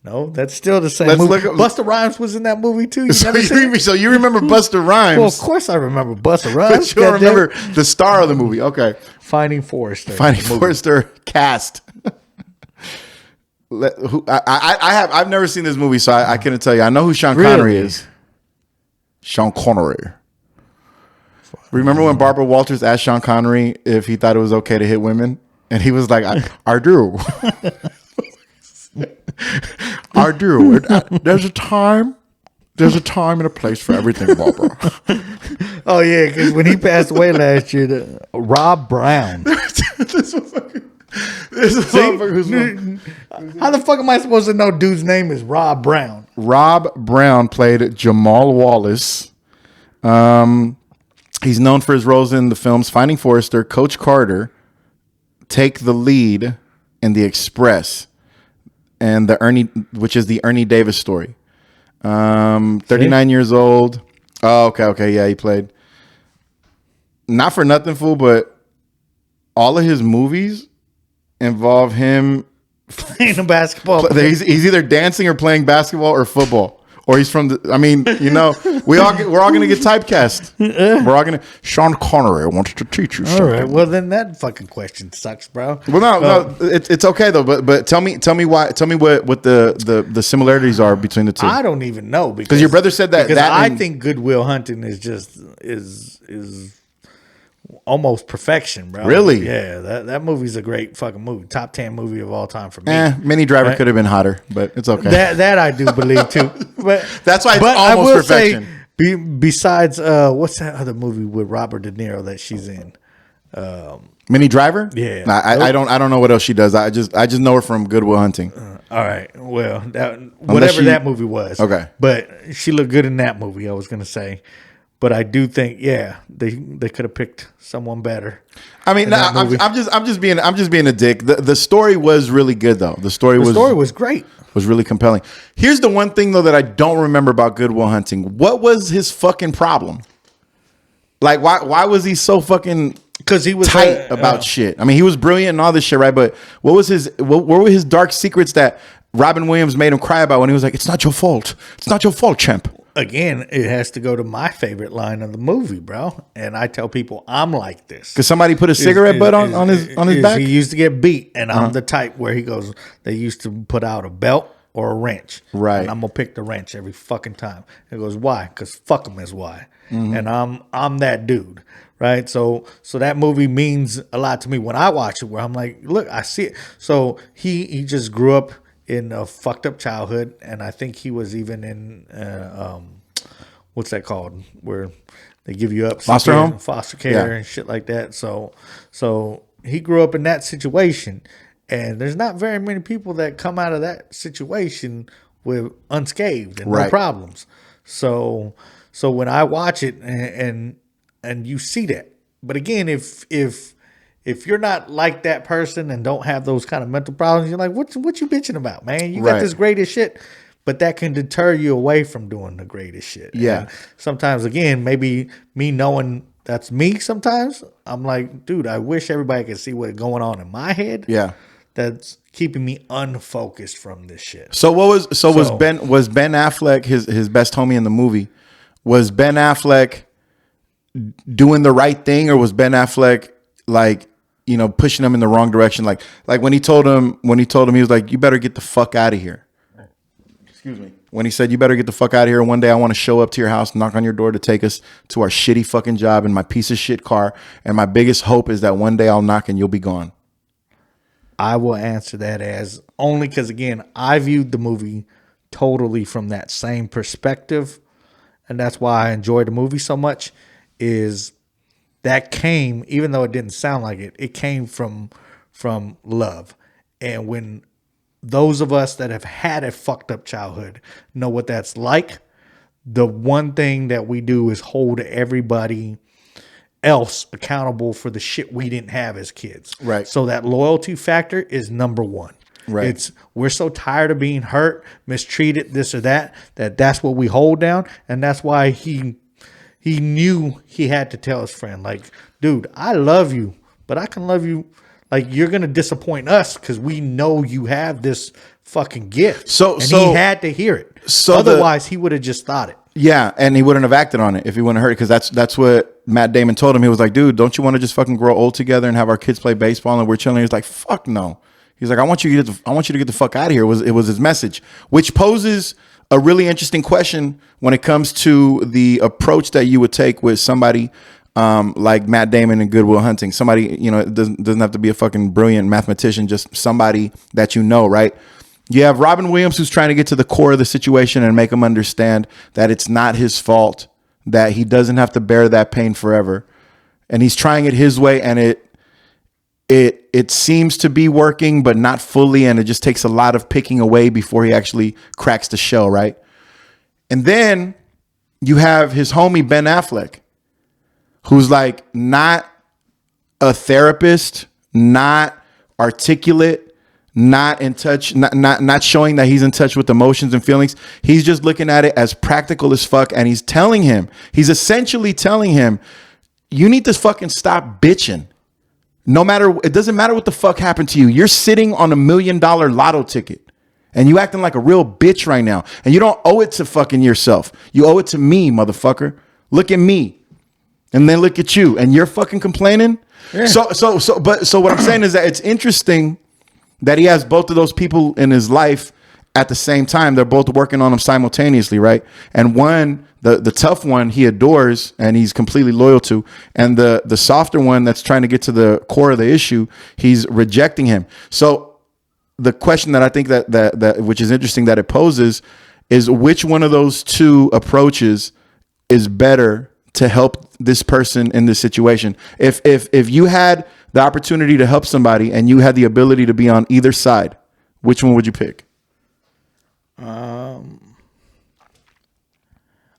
No, that's still the same Let's movie. look up- Busta Rhymes was in that movie too. You So never seen it? so you remember Busta Rhymes, Well, of course I remember Busta Rhymes. but you don't goddamn. remember the star of the movie. Okay. Finding Forrester. Finding the movie. Forrester cast. I've never seen this movie, so I couldn't tell you. I know who Sean Connery Really? is. Sean Connery. Remember when Barbara Walters asked Sean Connery if he thought it was okay to hit women? And he was like, I do. I do. There's a time and a place for everything, Barbara. Oh yeah, because when he passed away last year, Rob Brown. This motherfucker who's How the fuck am I supposed to know dude's name is Rob Brown? Rob Brown played Jamal Wallace. He's known for his roles in the films Finding Forrester, Coach Carter, Take the Lead, and The Express, and which is the Ernie Davis story. 39 years old. Oh, okay, yeah, he played. Not for nothing, fool, but all of his movies involve him. Playing a basketball. He's either dancing or playing basketball or football. Or he's from we're all gonna get typecast. We're all gonna. Sean Connery wants to teach you All something. right. Well, then that fucking question sucks, bro. Well, no, it's okay though. But tell me what the similarities are between the two. I don't even know Because your brother said that. Because that I and- think Good Will Hunting is almost perfection, bro. Really? Yeah. That movie's a great fucking movie. Top 10 movie of all time for me. Minnie Driver Right. could have been hotter, but it's okay. That I do believe too. But That's why it's I almost will perfection. Say, besides, what's that other movie with Robert De Niro that she's in? Minnie Driver? Yeah. Nah, I don't know what else she does. I just know her from Good Will Hunting. All right. Well, whatever that movie was. Okay. But she looked good in that movie, I was going to say. But I do think, yeah, they could have picked someone better. I mean, no, I'm just being a dick. The story was really good though. The story was great. Was really compelling. Here's the one thing though that I don't remember about Good Will Hunting. What was his fucking problem? Like why was he so fucking Because he was tight about shit? I mean, he was brilliant and all this shit, right? But what were his dark secrets that Robin Williams made him cry about when he was like, "It's not your fault. It's not your fault, champ." Again, it has to go to my favorite line of the movie, bro. And I tell people I'm like this. Because somebody put a cigarette butt on his back. He used to get beat, and I'm the type where he goes, they used to put out a belt or a wrench. Right. And I'm going to pick the wrench every fucking time. He goes, why? Because fuck him is why. And I'm that dude. Right. So that movie means a lot to me when I watch it, where I'm like, look, I see it. So he just grew up in a fucked up childhood, and I think he was even in what's that called, where they give you up foster home, foster care, and shit like that. So he grew up in that situation, and there's not very many people that come out of that situation with unscathed and no problems. So when I watch it and you see that, but again, if you're not like that person and don't have those kind of mental problems, you're like, what you bitching about, man? You got this greatest shit. But that can deter you away from doing the greatest shit. Yeah. And sometimes, again, maybe me knowing that's me sometimes, I'm like, dude, I wish everybody could see what's going on in my head. Yeah. That's keeping me unfocused from this shit. So was Ben Affleck his best homie in the movie? Was Ben Affleck doing the right thing, or was Ben Affleck like, pushing him in the wrong direction? Like when he told him he was like, you better get the fuck out of here. Excuse me. When he said, you better get the fuck out of here. One day I want to show up to your house, knock on your door to take us to our shitty fucking job in my piece of shit car. And my biggest hope is that one day I'll knock and you'll be gone. I will answer that as only because, again, I viewed the movie totally from that same perspective. And that's why I enjoyed the movie so much, is that came, even though it didn't sound like it, it came from love. And when those of us that have had a fucked up childhood know what that's like, the one thing that we do is hold everybody else accountable for the shit we didn't have as kids. Right. So that loyalty factor is number one. Right. We're so tired of being hurt, mistreated, this or that's what we hold down. And that's why he knew he had to tell his friend, like, dude, I love you, but I can love you Like, you're gonna disappoint us because we know you have this fucking gift. So he had to hear it. So otherwise, he would have just thought it. Yeah, and he wouldn't have acted on it if he wouldn't have heard it, because that's what Matt Damon told him. He was like, dude, don't you want to just fucking grow old together and have our kids play baseball and we're chilling? He's like, fuck no. He's like, I want you to get the fuck out of here. It was his message, which poses a really interesting question when it comes to the approach that you would take with somebody like Matt Damon in Good Will Hunting. Somebody, you know, it doesn't have to be a fucking brilliant mathematician, just somebody that you know, right? You have Robin Williams, who's trying to get to the core of the situation and make him understand that it's not his fault, that he doesn't have to bear that pain forever. And he's trying it his way, and it seems to be working, but not fully. And it just takes a lot of picking away before he actually cracks the shell, right? And then you have his homie, Ben Affleck, who's like not a therapist, not articulate, not in touch, not showing that he's in touch with emotions and feelings. He's just looking at it as practical as fuck. And he's essentially telling him, you need to fucking stop bitching. It doesn't matter what the fuck happened to you. You're sitting on $1 million lotto ticket and you acting like a real bitch right now. And you don't owe it to fucking yourself. You owe it to me, motherfucker. Look at me. And then look at you. And you're fucking complaining. Yeah. So what I'm saying is that it's interesting that he has both of those people in his life at the same time. They're both working on him simultaneously, right? And one, the tough one, he adores and he's completely loyal to. And the softer one that's trying to get to the core of the issue, he's rejecting him. So the question that I think that which is interesting that it poses is, which one of those two approaches is better to help this person in this situation? If you had the opportunity to help somebody and you had the ability to be on either side, which one would you pick?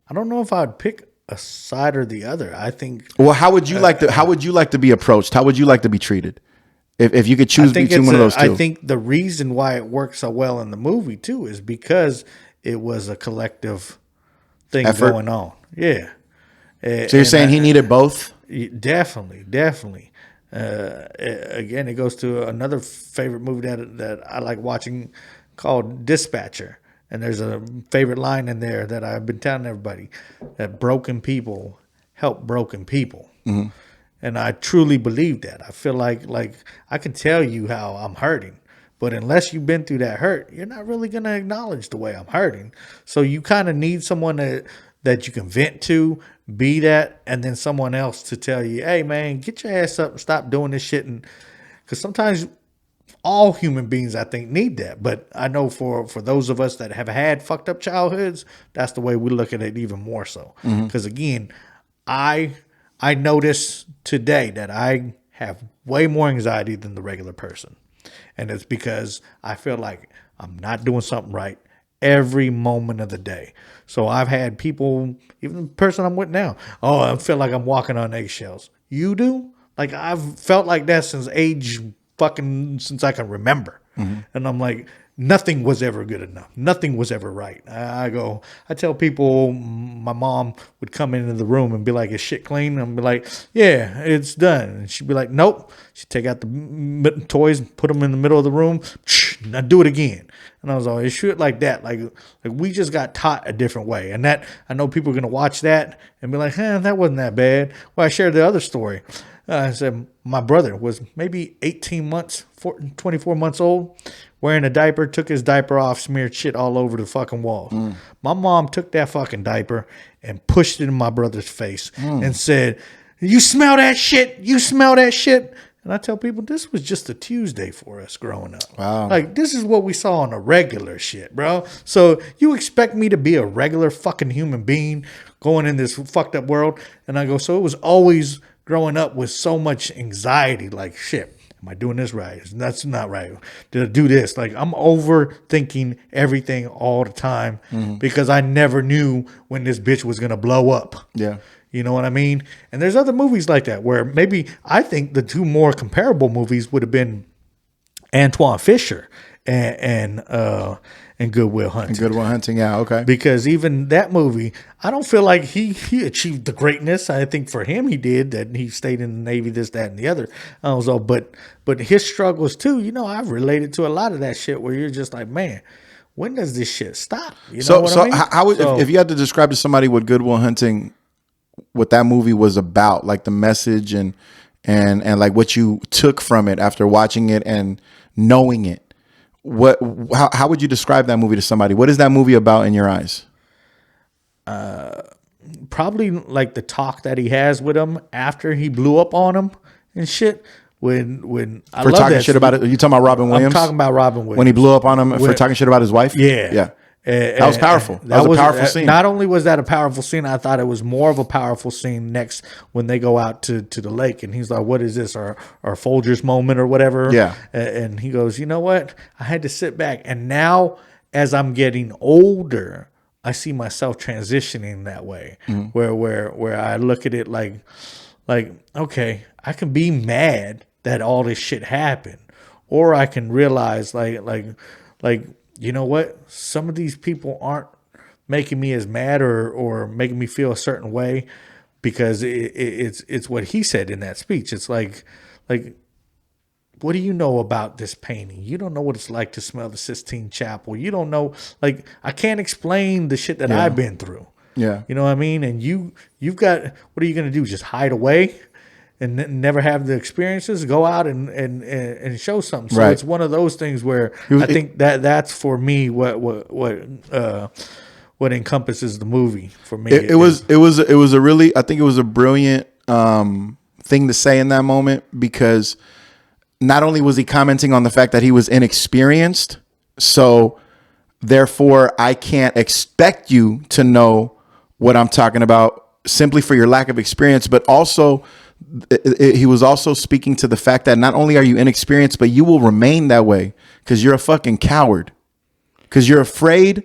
I don't know if I'd pick a side or the other. I think. Well, how would you like to be approached? How would you like to be treated? If you could choose between one of those two. I think the reason why it works so well in the movie too is because it was a collective thing going on. Yeah. So you're saying he needed both? Definitely. Again, it goes to another favorite movie that I like watching called Dispatcher. And there's a favorite line in there that I've been telling everybody, that broken people help broken people. Mm-hmm. And I truly believe that. I feel like I can tell you how I'm hurting, but unless you've been through that hurt, you're not really going to acknowledge the way I'm hurting. So you kind of need someone that you can vent to, be that, and then someone else to tell you, hey, man, get your ass up and stop doing this shit. And because sometimes all human beings, I think, need that. But I know for those of us that have had fucked up childhoods, that's the way we look at it even more so. Because, again, I notice today that I have way more anxiety than the regular person. And it's because I feel like I'm not doing something right every moment of the day. So I've had people, even the person I'm with now, I feel like I'm walking on eggshells. You do? Like, I've felt like that since I can remember. Mm-hmm. And I'm like, nothing was ever good enough. Nothing was ever right. I tell people, my mom would come into the room and be like, is shit clean? And I'd be like, yeah, it's done. And she'd be like, nope. She'd take out the toys and put them in the middle of the room. Now do it again. And I was always shit like that. Like we just got taught a different way. And that, I know people are going to watch that and be like, that wasn't that bad. Well, I shared the other story. I said my brother was maybe 18 months, 24 months old, wearing a diaper, took his diaper off, smeared shit all over the fucking walls. My mom took that fucking diaper and pushed it in my brother's face and said, you smell that shit? You smell that shit? And I tell people, this was just a Tuesday for us growing up. Wow. Like, this is what we saw on a regular shit, bro. So you expect me to be a regular fucking human being going in this fucked up world? And I go, so it was always growing up with so much anxiety, like, shit, am I doing this right? That's not right. Did I do this? Like, I'm overthinking everything all the time because I never knew when this bitch was going to blow up. Yeah. You know what I mean? And there's other movies like that where maybe I think the two more comparable movies would have been Antoine Fisher and Good Will Hunting. Good Will Hunting, yeah, okay. Because even that movie, I don't feel like he achieved the greatness. I think for him he did, that he stayed in the Navy, this, that, and the other. So, but his struggles too, I've related to a lot of that shit where you're just like, man, when does this shit stop? You know what I mean? How would, if you had to describe to somebody what Good Will Hunting, what that movie was about, like the message and like what you took from it after watching it and knowing it, how would you describe that movie to somebody? What is that movie about in your eyes? Probably like the talk that he has with him after he blew up on him and shit. When I for love talking that shit about it, you talking about Robin Williams? I'm talking about Robin Williams when he blew up on him for talking shit about his wife. Yeah. That was powerful. That was a powerful scene. Not only was that a powerful scene, I thought it was more of a powerful scene next when they go out to the lake and he's like, "What is this? Our Folgers moment or whatever?" Yeah. And he goes, "You know what? I had to sit back, and now as I'm getting older, I see myself transitioning that way, where I look at it like, okay, I can be mad that all this shit happened, or I can realize like." You know what? Some of these people aren't making me as mad or making me feel a certain way because it's what he said in that speech. It's like, what do you know about this painting? You don't know what it's like to smell the Sistine Chapel. You don't know, I can't explain the shit that I've been through. Yeah. You know what I mean? And you've got, what are you going to do? Just hide away? And never have the experiences, go out and show something. So it's one of those things where I think that's for me what encompasses the movie for me. It was a really, I think it was a brilliant thing to say in that moment, because not only was he commenting on the fact that he was inexperienced, so therefore I can't expect you to know what I'm talking about simply for your lack of experience, but also he was also speaking to the fact that not only are you inexperienced, but you will remain that way because you're a fucking coward, because you're afraid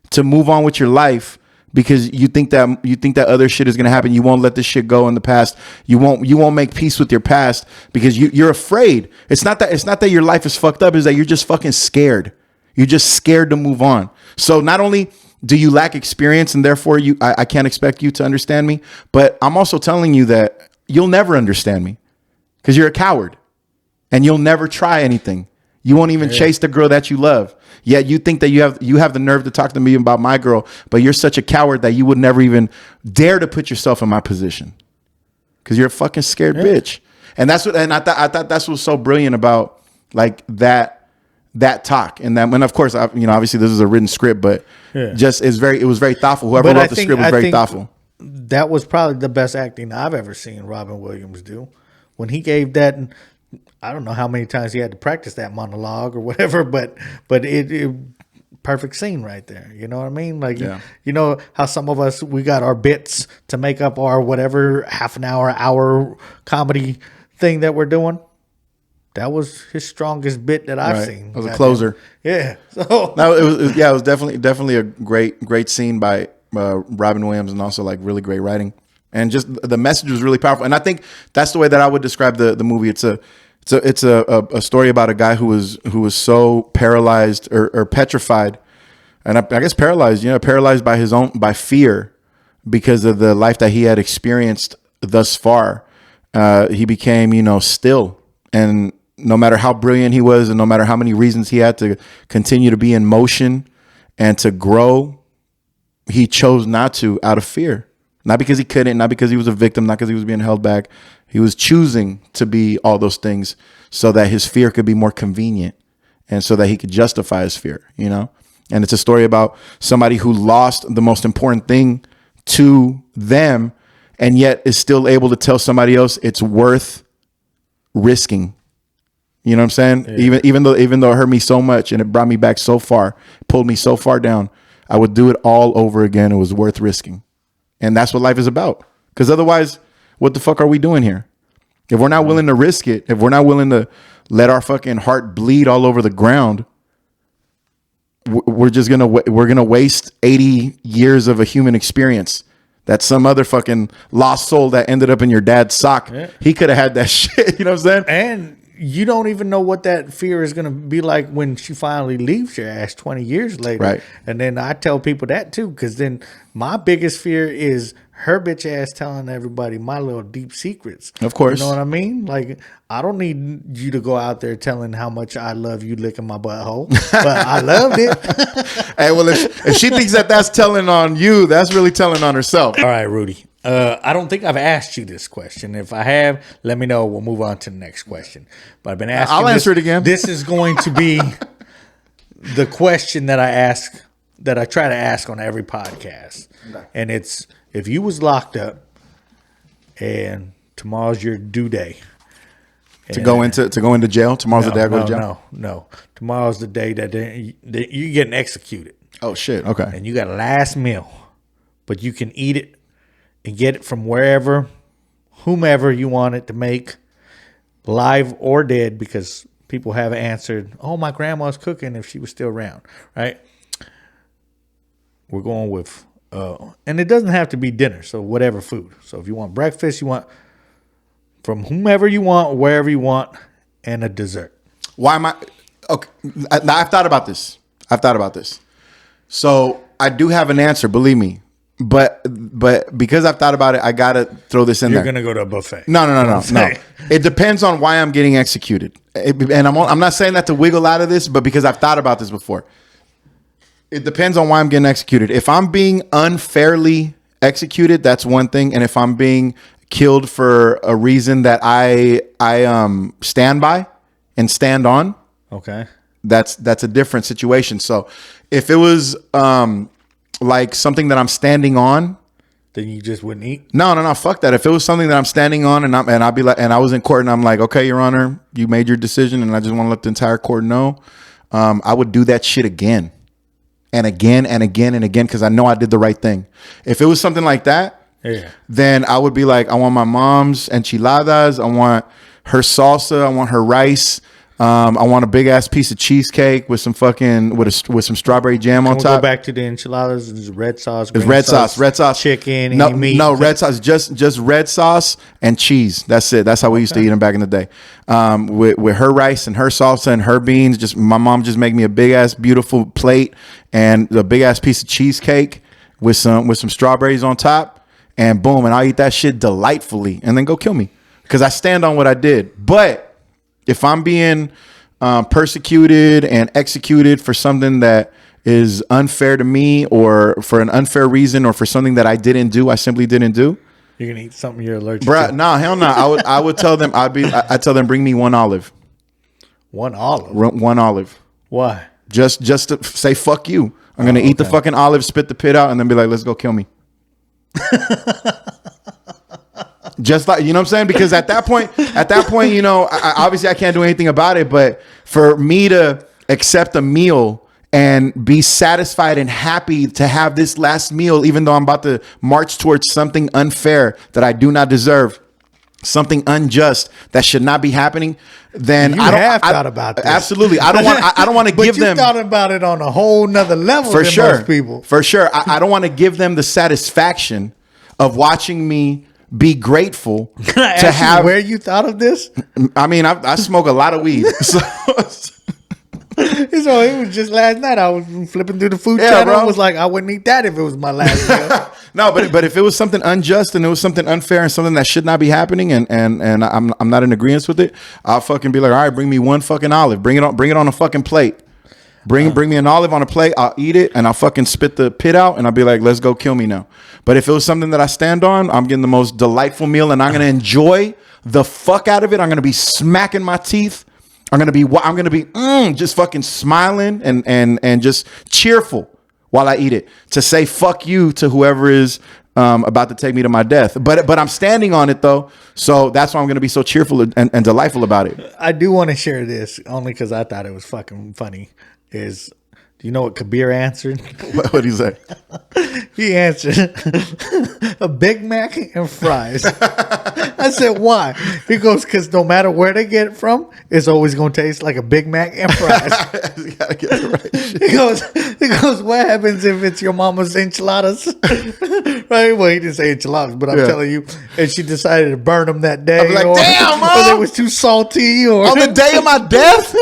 to move on with your life because you think that other shit is going to happen. You won't let this shit go in the past. You won't make peace with your past because you're afraid. It's not that your life is fucked up. It's that you're just fucking scared. You're just scared to move on. So not only do you lack experience and therefore I can't expect you to understand me, but I'm also telling you that you'll never understand me because you're a coward and you'll never try anything. You won't even chase the girl that you love. Yet you think that you have the nerve to talk to me about my girl, but you're such a coward that you would never even dare to put yourself in my position because you're a fucking scared bitch. And I thought that's what's so brilliant about like that talk. And of course, obviously this is a written script, but it was very thoughtful. Whoever wrote the script was very thoughtful. That was probably the best acting I've ever seen Robin Williams do. When he gave that, I don't know how many times he had to practice that monologue or whatever, but it perfect scene right there. You know what I mean? You know how some of us, we got our bits to make up our whatever half an hour comedy thing that we're doing. That was his strongest bit that I've seen. It was a closer. Yeah. So no, it was definitely a great scene by Robin Williams, and also like really great writing, and just the message was really powerful. And I think that's the way that I would describe the movie. It's a story about a guy who was so paralyzed or petrified, and I guess paralyzed by fear because of the life that he had experienced thus far. He became still, and no matter how brilliant he was, and no matter how many reasons he had to continue to be in motion and to grow, he chose not to out of fear. Not because he couldn't, not because he was a victim, not because he was being held back. He was choosing to be all those things so that his fear could be more convenient and so that he could justify his fear, And it's a story about somebody who lost the most important thing to them and yet is still able to tell somebody else it's worth risking. You know what I'm saying? Yeah. Even though it hurt me so much and it brought me back so far, pulled me so far down, I would do it all over again. It was worth risking. And that's what life is about. Because otherwise, what the fuck are we doing here? If we're not willing to risk it, if we're not willing to let our fucking heart bleed all over the ground, we're gonna waste 80 years of a human experience that some other fucking lost soul that ended up in your dad's sock. Yeah. He could have had that shit. You know what I'm saying? And you don't even know what that fear is going to be like when she finally leaves your ass 20 years later. Right. And then I tell people that too, because then my biggest fear is her bitch ass telling everybody my little deep secrets. Of course. You know what I mean? Like, I don't need you to go out there telling how much I love you licking my butthole, but I loved it. Hey, well, if she thinks that that's telling on you, that's really telling on herself. All right, Rudy. I don't think I've asked you this question. If I have, let me know. We'll move on to the next question. But I've been asking. I'll answer it again. This is going to be the question that I try to ask on every podcast. And it's, if you was locked up and tomorrow's your due day. To go into jail? Tomorrow's the day I go to jail? No. Tomorrow's the day that you're getting executed. Oh, shit. Okay. And you got a last meal, but you can eat it and get it from wherever, whomever you want it to make, live or dead, because people have answered, oh, my grandma's cooking if she was still around, right? We're going with, and it doesn't have to be dinner, so whatever food. So if you want breakfast, you want from whomever you want, wherever you want, and a dessert. Why am I? Okay. Now, I've thought about this. So I do have an answer, believe me. But because I've thought about it, I gotta throw this in You're there. gonna go to a buffet. No. It depends on why I'm getting executed, and I'm not saying that to wiggle out of this, but because I've thought about this before. It depends on why I'm getting executed. If I'm being unfairly executed, that's one thing, and if I'm being killed for a reason that I stand by and stand on, Okay. that's a different situation. So if it was like something that I'm standing on, Then you just wouldn't eat? no, fuck that. If it was something that I'm standing on and I'd be like, and I was in court and I'm like, okay, Your Honor, you made your decision and I just want to let the entire court know, I would do that shit again and again and again and again, because I know I did the right thing. If it was something like that, then I would be like, I want my mom's enchiladas, I want her salsa, I want her rice, I want a big ass piece of cheesecake with some fucking with some strawberry jam on We'll top. go back to the enchiladas. It's red sauce. It's red sauce, chicken, no, any meat. No, red sauce, just red sauce and cheese. That's it. That's how we used to eat them back in the day. With her rice and her salsa and her beans. Just my mom just make me a big ass beautiful plate and a big ass piece of cheesecake with some strawberries on top, and boom, and I'll eat that shit delightfully, and then go kill me because I stand on what I did. But if I'm being persecuted and executed for something that is unfair to me, or for an unfair reason, or for something that I didn't do, I simply didn't do. You're gonna eat something you're allergic Bruh, to. no, hell no. I would tell them I'd tell them bring me one olive. One olive. One olive. Why? Just to say fuck you. I'm gonna eat the fucking olive, spit the pit out, and then be like, let's go kill me. Just like, you know what I'm saying? Because at that point, you know, obviously I can't do anything about it, but for me to accept a meal and be satisfied and happy to have this last meal, even though I'm about to march towards something unfair that I do not deserve, something unjust that should not be happening, then You have thought about this. Absolutely. I don't want to But give you them. thought about it on a whole nother level For than sure. most people. For sure. I don't want to give them the satisfaction of watching me be grateful Can I to ask have. you where you thought of this? I mean, I smoke a lot of weed. So, So it was just last night. I was flipping through the food Yeah, channel. bro. I was like, I wouldn't eat that if it was my last meal. no, but if it was something unjust and it was something unfair and something that should not be happening, and I'm not in agreement with it, I'll fucking be like, all right, bring me one fucking olive. Bring it on a fucking plate. Bring me an olive on a plate. I'll eat it and I'll fucking spit the pit out and I'll be like, let's go kill me now. But if it was something that I stand on, I'm getting the most delightful meal and I'm gonna enjoy the fuck out of it. I'm gonna be smacking my teeth. I'm gonna be just fucking smiling and just cheerful while I eat it, to say fuck you to whoever is about to take me to my death. But I'm standing on it though, so that's why I'm gonna be so cheerful and delightful about it. I do want to share this only because I thought it was fucking funny. Is Do you know what Kabir answered? What did he say? He answered, a Big Mac and fries. I said, why? He goes, because no matter where they get it from, it's always going to taste like a Big Mac and fries. You gotta get the right shit. He goes, what happens if it's your mama's enchiladas? Right? Well, he didn't say enchiladas, but I'm telling you, and she decided to burn them that day. I'd be like, damn, or Mom! they was too salty. Or On the day of my death?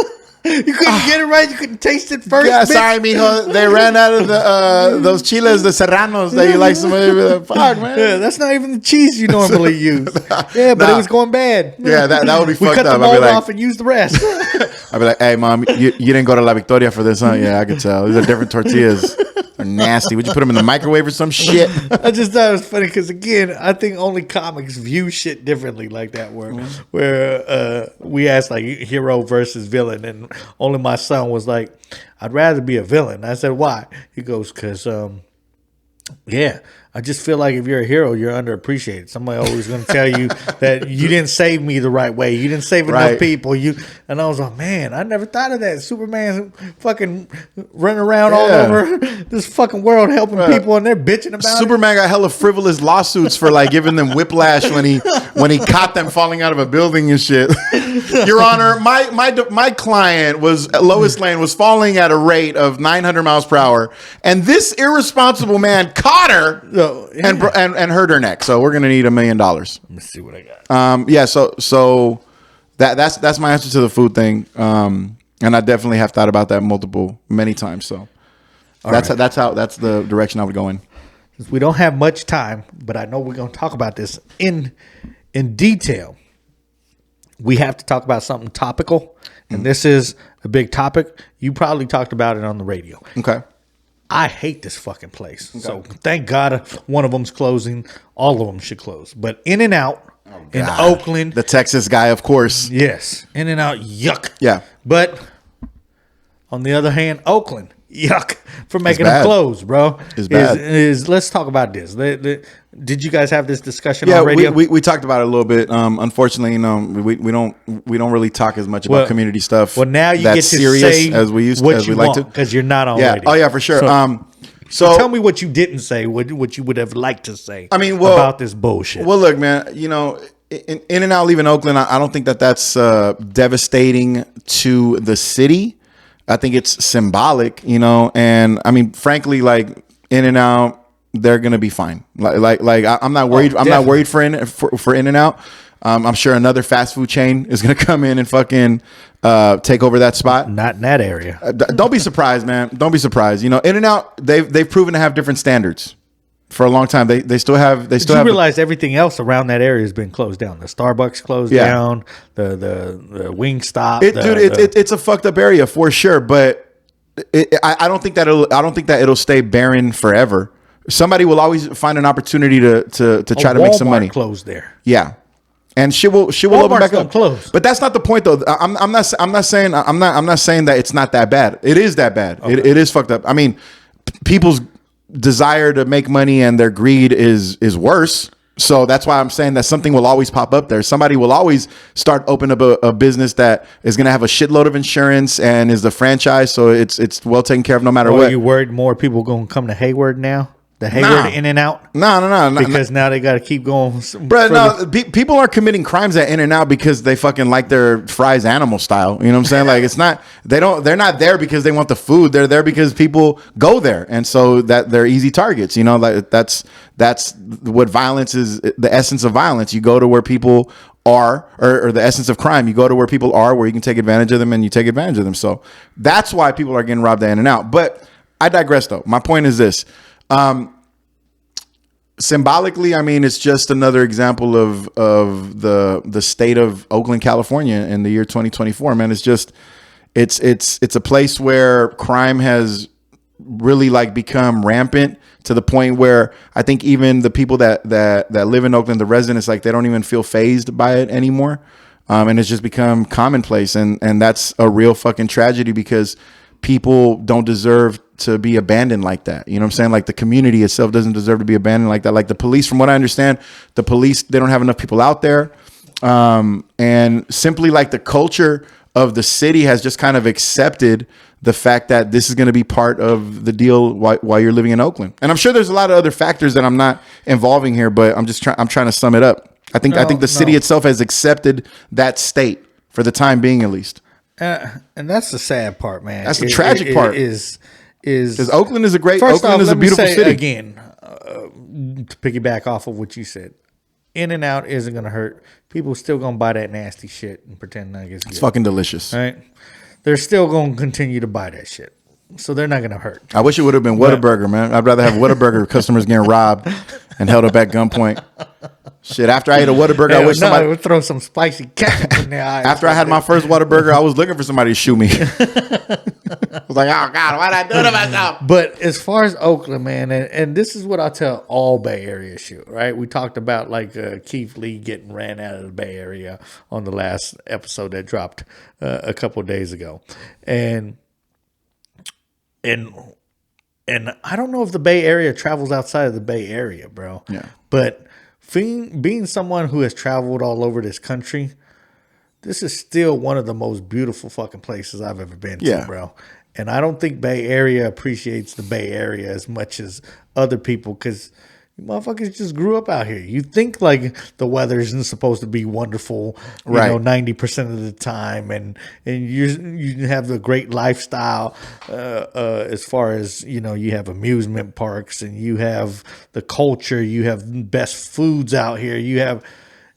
you couldn't get it right. You couldn't taste it first. Yeah, bitch. sorry, mijo. They ran out of the those chiles de serranos that you like. Somebody be like, fuck, man. Yeah, that's not even the cheese you normally use. Yeah, but it was going bad. Yeah, that would be We fucked cut up. the I'd be mold like, off and use the rest. I'd be like, hey, Mom, you didn't go to La Victoria for this, huh? Yeah, I could tell. These are different tortillas. They're nasty. Would you put them in the microwave or some shit? I just thought it was funny because, again, I think only comics view shit differently like that, where we asked, like, hero versus villain, and only my son was like, I'd rather be a villain. I said, why? He goes, because, yeah, I just feel like if you're a hero, you're underappreciated. Somebody always going to tell you that you didn't save me the right way. You didn't save enough people. And I was like, man, I never thought of that. Superman's fucking running around all over this fucking world helping people, and they're bitching about Superman got hella frivolous lawsuits for like giving them whiplash when he caught them falling out of a building and shit. Your Honor, my client Lois Lane was falling at a rate of 900 miles per hour, and this irresponsible man caught her. And hurt her neck. So we're gonna need $1 million. Let me see what I got. Yeah. So that's my answer to the food thing. And I definitely have thought about that many times. So that's the direction I would go in. We don't have much time, but I know we're gonna talk about this in detail. We have to talk about something topical, and this is a big topic. You probably talked about it on the radio. Okay. I hate this fucking place. Okay. So thank God one of them's closing. All of them should close. But In-N-Out in Oakland. The Texas guy, of course. Yes. In-N-Out, yuck. Yeah. But on the other hand, Oakland, yuck, for making them close, bro. It's bad. Let's talk about this. Did you guys have this discussion on radio? We talked about it a little bit. Unfortunately, we don't really talk as much about community stuff. Well, now you get to say as we like to, because you're not on radio. Oh yeah, for sure. So tell me what you didn't say. What you would have liked to say. I mean, about this bullshit. Well, look, man. In-N-Out leaving Oakland, I don't think that's devastating to the city. I think it's symbolic, and I mean, frankly, like In-N-Out, they're gonna be fine. Like I'm not worried. I'm not worried for In-N-Out. I'm sure another fast food chain is gonna come in and fucking take over that spot. Not in that area. Don't be surprised, man. Don't be surprised. In-N-Out, they've proven to have different standards for a long time. They still have. Did you realize everything else around that area has been closed down? The Starbucks closed down. The Wingstop. It's a fucked up area for sure. But I don't think that it'll stay barren forever. Somebody will always find an opportunity to try to make some money. Closed there. Yeah. And she will open back up. Close. But that's not the point, though. I'm not saying that it's not that bad. It is that bad. Okay. It is fucked up. I mean, people's desire to make money and their greed is worse. So that's why I'm saying that something will always pop up there. Somebody will always start opening up a business that is going to have a shitload of insurance and is the franchise, so it's well taken care of no matter what. Are you worried more people going to come to Hayward now? The Hayward In-N-Out? No. Because now they got to keep going. Bro, people are committing crimes at In-N-Out because they fucking like their fries animal style. You know what I'm saying? Like, it's not, they're not there because they want the food. They're there because people go there. And so that they're easy targets. Like that's what violence is, the essence of violence. You go to where people are, or the essence of crime. You go to where people are, where you can take advantage of them, and you take advantage of them. So that's why people are getting robbed at In-N-Out. But I digress, though. My point is this. Symbolically, I mean, it's just another example of the state of Oakland, California in the year 2024, man. It's just, it's a place where crime has really like become rampant to the point where I think even the people that live in Oakland, the residents, like they don't even feel fazed by it anymore. And it's just become commonplace. And that's a real fucking tragedy because people don't deserve to be abandoned like that. You know what I'm saying? Like the community itself doesn't deserve to be abandoned like that. Like the police, from what I understand, they don't have enough people out there. And simply like the culture of the city has just kind of accepted the fact that this is going to be part of the deal while you're living in Oakland. And I'm sure there's a lot of other factors that I'm not involving here, but I'm trying to sum it up. I think the city itself has accepted that state for the time being, at least. And that's the sad part, man. That's the tragic part. Is because Oakland is a great. First Oakland off, is a beautiful city. Again, to piggyback off of what you said, In and Out isn't gonna hurt. People still gonna buy that nasty shit and pretend like it's good. It's fucking delicious. Right? They're still gonna continue to buy that shit. So they're not gonna hurt. I wish it would have been Whataburger, man. I'd rather have Whataburger customers getting robbed and held up at gunpoint. Shit, after I ate a Whataburger, I wish somebody would throw some spicy ketchup in there. After I had my first Whataburger, I was looking for somebody to shoot me. I was like, oh God, why did I do to myself? But as far as Oakland, man, and this is what I tell all Bay Area shit, right? We talked about like Keith Lee getting ran out of the Bay Area on the last episode that dropped a couple of days ago, and I don't know if the Bay Area travels outside of the Bay Area, bro. Yeah, but being someone who has traveled all over this country, this is still one of the most beautiful fucking places I've ever been to, bro. And I don't think Bay Area appreciates the Bay Area as much as other people, because you motherfuckers just grew up out here. You think like the weather isn't supposed to be wonderful, you know, 90% of the time, and you have the great lifestyle as far as, you know, you have amusement parks and you have the culture, you have best foods out here, you have.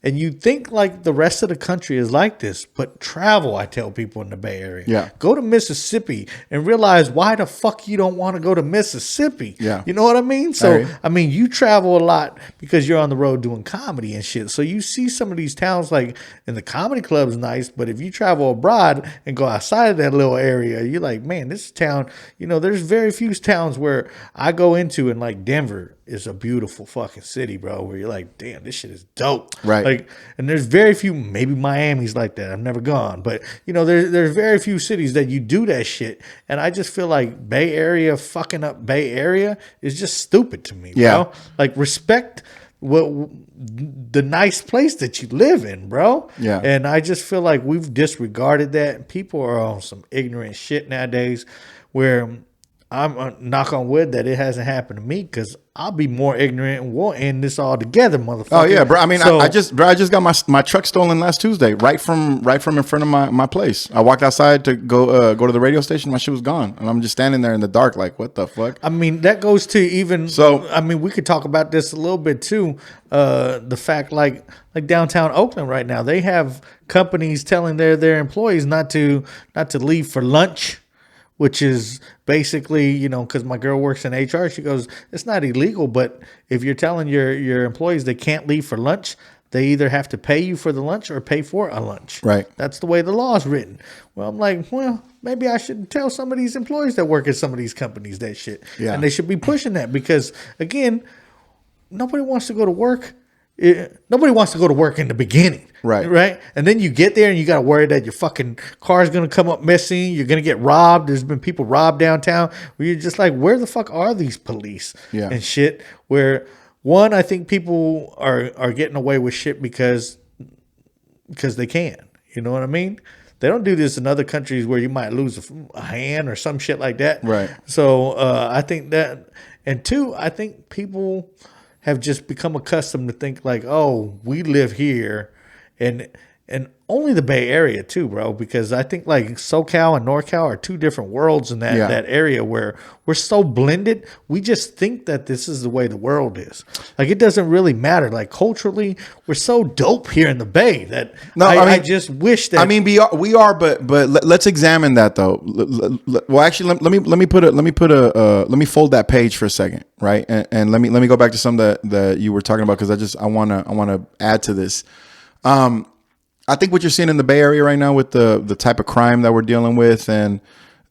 And you think like the rest of the country is like this, but travel, I tell people in the Bay Area. Yeah. Go to Mississippi and realize why the fuck you don't want to go to Mississippi. Yeah. You know what I mean? So, I mean, you travel a lot because you're on the road doing comedy and shit. So you see some of these towns like, and the comedy club is nice, but if you travel abroad and go outside of that little area, you're like, man, this town, you know, there's very few towns where I go into, and like Denver is a beautiful fucking city, bro, where you're like, damn, this shit is dope. Right. Like, and there's very few, maybe Miami's like that. I've never gone, but you know, there's very few cities that you do that shit. And I just feel like Bay Area fucking up Bay Area is just stupid to me, bro. Like, respect the nice place that you live in, bro. Yeah. And I just feel like we've disregarded that. People are on some ignorant shit nowadays, where I'm knock on wood that it hasn't happened to me, because I'll be more ignorant and we'll end this all together, motherfucker. Oh yeah, bro. I mean, I just got my truck stolen last Tuesday, right from in front of my place. I walked outside to go to the radio station. My shit was gone, and I'm just standing there in the dark, like, what the fuck? I mean, that goes to even. So I mean, we could talk about this a little bit too. The fact, like downtown Oakland right now, they have companies telling their employees not to leave for lunch, which is basically, you know, because my girl works in HR, she goes, it's not illegal, but if you're telling your employees they can't leave for lunch, they either have to pay you for the lunch or pay for a lunch. Right. That's the way the law is written. Well, I'm like, well, maybe I should tell some of these employees that work at some of these companies that shit. Yeah. And they should be pushing that, because, again, nobody wants to go to work. Nobody wants to go to work in the beginning. Right. And then you get there and you got to worry that your fucking car is going to come up missing. You're going to get robbed. There's been people robbed downtown where you're just like, where the fuck are these police and shit? Where, one, I think people are getting away with shit because they can. You know what I mean? They don't do this in other countries where you might lose a hand or some shit like that. Right. So I think that, and two, I think people have just become accustomed to think like, oh, we live here, and only the Bay Area too, bro, because I think like SoCal and NorCal are two different worlds in that area where we're so blended. We just think that this is the way the world is. Like, it doesn't really matter. Like, culturally, we're so dope here in the Bay that I just wish that. I mean, we are, but let's examine that though. Well, actually, let me fold that page for a second, right? And let me go back to some that you were talking about, because I wanna add to this. I think what you're seeing in the Bay Area right now with the type of crime that we're dealing with, and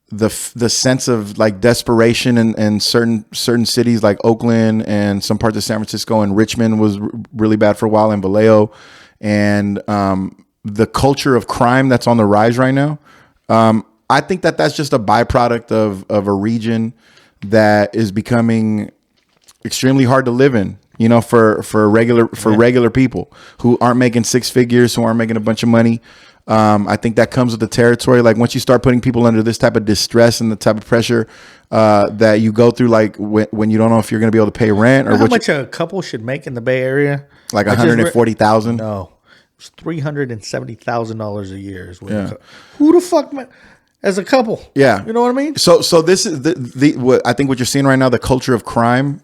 the sense of like desperation in certain cities like Oakland and some parts of San Francisco, and Richmond was really bad for a while, and Vallejo, and the culture of crime that's on the rise right now. I think that's just a byproduct of a region that is becoming extremely hard to live in. You know, for regular people who aren't making six figures, who aren't making a bunch of money. I think that comes with the territory. Like once you start putting people under this type of distress and the type of pressure that you go through, like when you don't know if you're going to be able to pay rent or how much a couple should make in the Bay Area? like 140,000. No, it's $370,000 a year. Is what who the fuck, man? As a couple, Yeah, you know what I mean. So this is the what I think what you're seeing right now. The culture of crime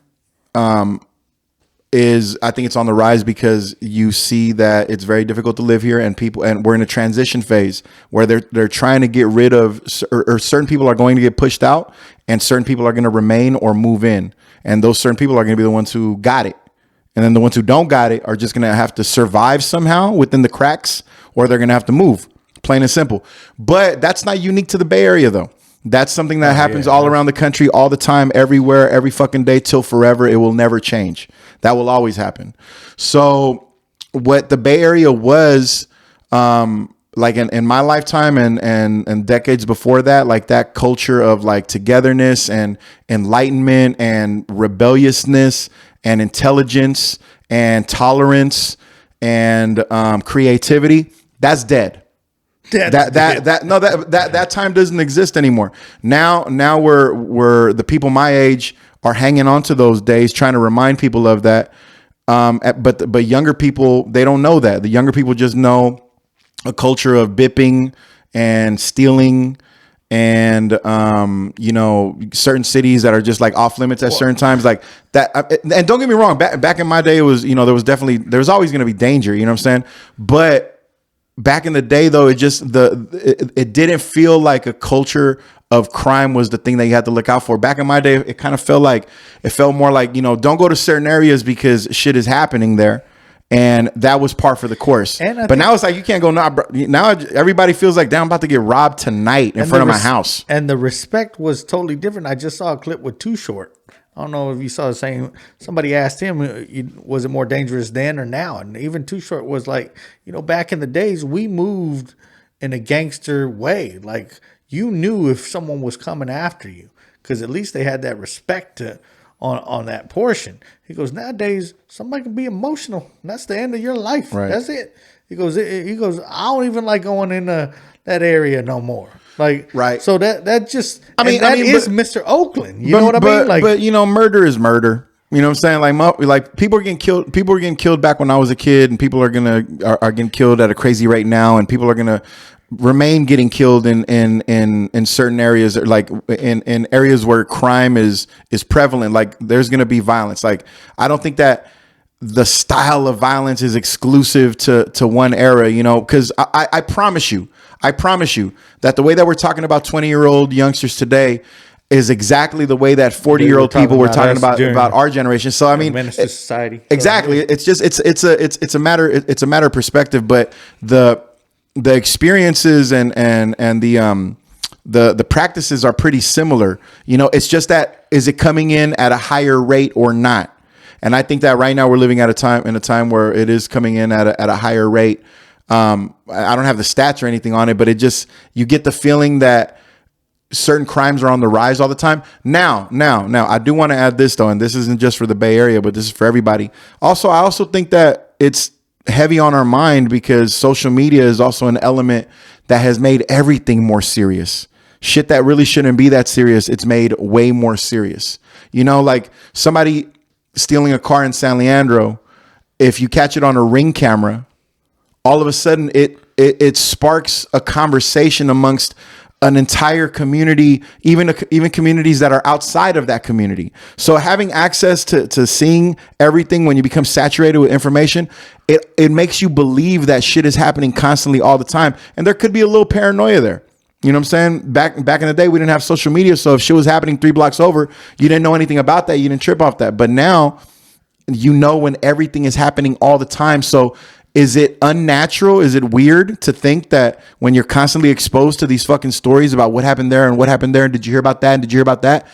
is, I think it's on the rise because you see that it's very difficult to live here, and we're in a transition phase where they're trying to get rid of, or certain people are going to get pushed out, and certain people are going to remain or move in, and those certain people are going to be the ones who got it, and then the ones who don't got it are just going to have to survive somehow within the cracks, or they're going to have to move. Plain and simple. But that's not unique to the Bay Area, though. That's something that happens all around the country, all the time, everywhere, every fucking day, till forever. It will never change. That will always happen. So what the Bay Area was, like in my lifetime and decades before that, like that culture of like togetherness and enlightenment and rebelliousness and intelligence and tolerance and creativity, that's dead. That time doesn't exist anymore. Now we're the people my age are hanging on to those days, trying to remind people of that. But younger people, they don't know that. The younger people just know a culture of bipping and stealing and certain cities that are just like off limits at certain times, like that. And don't get me wrong, back in my day, it was, there was always going to be danger. You know what I'm saying? But back in the day, though, it didn't feel like a culture of crime was the thing that you had to look out for. Back in my day, it kind of felt more like, don't go to certain areas because shit is happening there. And that was par for the course. But now it's like, you can't go now. Now everybody feels like, damn, I'm about to get robbed tonight in front of my house. And the respect was totally different. I just saw a clip with Too Short. I don't know if you saw the same. Somebody asked him, was it more dangerous then or now? And even Too Short was like, back in the days, we moved in a gangster way. Like, you knew if someone was coming after you, because at least they had that respect on that portion. He goes, nowadays, somebody can be emotional. And that's the end of your life. Right. That's it. He goes, I don't even like going in that area no more. Like, right. So that just, that is Mr. Oakland. You know what I mean? Like, but murder is murder. You know what I'm saying? Like people are getting killed. People were getting killed back when I was a kid, and people are getting killed at a crazy rate now, and people are gonna remain getting killed in certain areas, like in areas where crime is prevalent. Like, there's gonna be violence. Like, I don't think that the style of violence is exclusive to one era, because I promise you that the way that we're talking about 20-year-old youngsters today is exactly the way that 40-year-old people were talking about our generation. So I mean, menace to society. Exactly. It's just it's a matter of perspective, but the experiences and the practices are pretty similar. It's just that, is it coming in at a higher rate or not? And I think that right now we're living in a time where it is coming in at a higher rate. I don't have the stats or anything on it, but you get the feeling that certain crimes are on the rise all the time. Now, I do want to add this though, and this isn't just for the Bay Area, but this is for everybody. Also, I also think that it's heavy on our mind because social media is also an element that has made everything more serious. Shit that really shouldn't be that serious, it's made way more serious. Like somebody stealing a car in San Leandro, if you catch it on a Ring camera, all of a sudden it sparks a conversation amongst an entire community, even communities that are outside of that community. So having access to seeing everything, when you become saturated with information, it makes you believe that shit is happening constantly all the time. And there could be a little paranoia there. You know what I'm saying? Back in the day, we didn't have social media. So if shit was happening 3 blocks over, you didn't know anything about that. You didn't trip off that. But now, when everything is happening all the time. So is it unnatural? Is it weird to think that when you're constantly exposed to these fucking stories about what happened there and what happened there, and did you hear about that? And did you hear about that?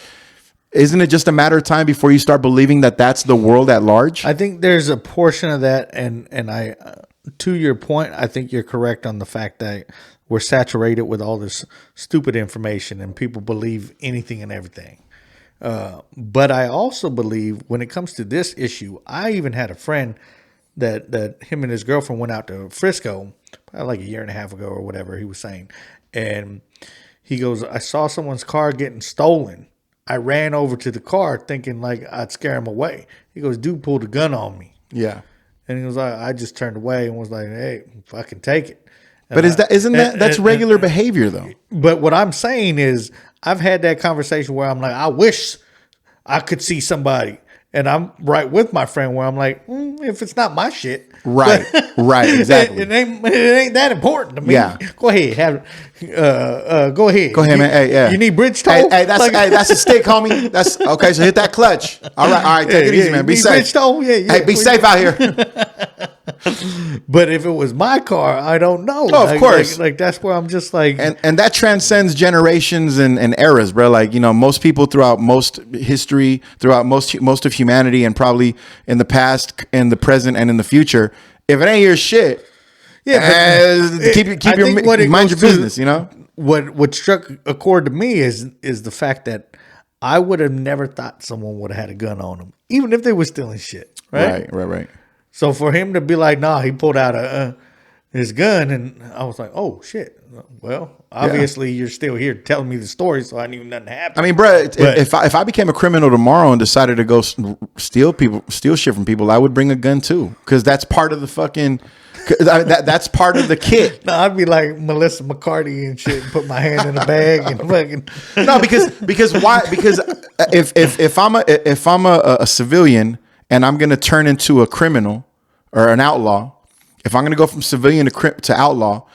Isn't it just a matter of time before you start believing that that's the world at large? I think there's a portion of that. And I, to your point, I think you're correct on the fact that we're saturated with all this stupid information and people believe anything and everything. But I also believe when it comes to this issue, I even had a friend that him and his girlfriend went out to Frisco probably like a year and a half ago or whatever he was saying. And he goes, I saw someone's car getting stolen. I ran over to the car thinking like I'd scare him away. He goes, dude pulled a gun on me. Yeah. And he was like, I just turned away and was like, hey, fucking take it. And But that's regular behavior though? But what I'm saying is I've had that conversation where I'm like, I wish I could see somebody. And I'm right with my friend where I'm like, if it's not my shit. Right. Right. Exactly. It ain't that important to me. Yeah. Go ahead. Go ahead. Go ahead, man. Hey, yeah. You need bridge toll? Hey, that's a stick, homie. That's okay. So hit that clutch. All right. Take it easy, man. Be Need safe. bridge toll? Yeah. Hey, be safe out here. But if it was my car, I don't know. Oh, of course. Like that's where I'm just like, And that transcends generations and eras, bro. Like, most people throughout most history, throughout most of humanity, and probably in the past, in the present, and in the future, if it ain't your shit, mind your business. What struck a chord to me is the fact that I would have never thought someone would have had a gun on them, even if they were stealing shit. Right. So for him to be like, nah, he pulled out his gun, and I was like, oh shit. Well, obviously you're still here telling me the story, so I knew nothing happened. I mean, bro, if I became a criminal tomorrow and decided to go steal shit from people, I would bring a gun too, because that's part of the fucking. That's part of the kit. No, I'd be like Melissa McCarthy and shit, and put my hand in a bag and fucking. No, because why? Because if I'm a civilian and I'm gonna turn into a criminal or an outlaw, if I'm gonna go from civilian to outlaw,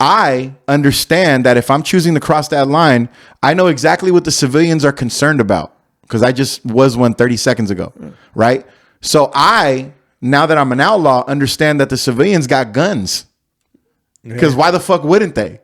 I understand that if I'm choosing to cross that line, I know exactly what the civilians are concerned about, because I just was one 30 seconds ago, right? So now that I'm an outlaw, understand that the civilians got guns. Because why the fuck wouldn't they?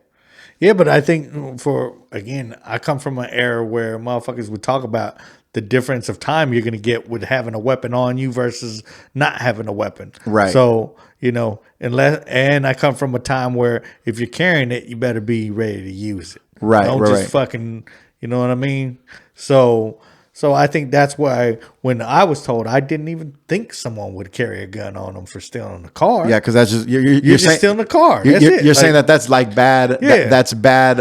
Yeah, but I think I come from an era where motherfuckers would talk about the difference of time you're going to get with having a weapon on you versus not having a weapon. Right. So, and I come from a time where if you're carrying it, you better be ready to use it. Right. Don't just fucking, you know what I mean? So I think that's why when I was told, I didn't even think someone would carry a gun on them for stealing a car. Yeah, because that's just you're just saying, stealing a car. You're saying that's like bad. Yeah. That's bad.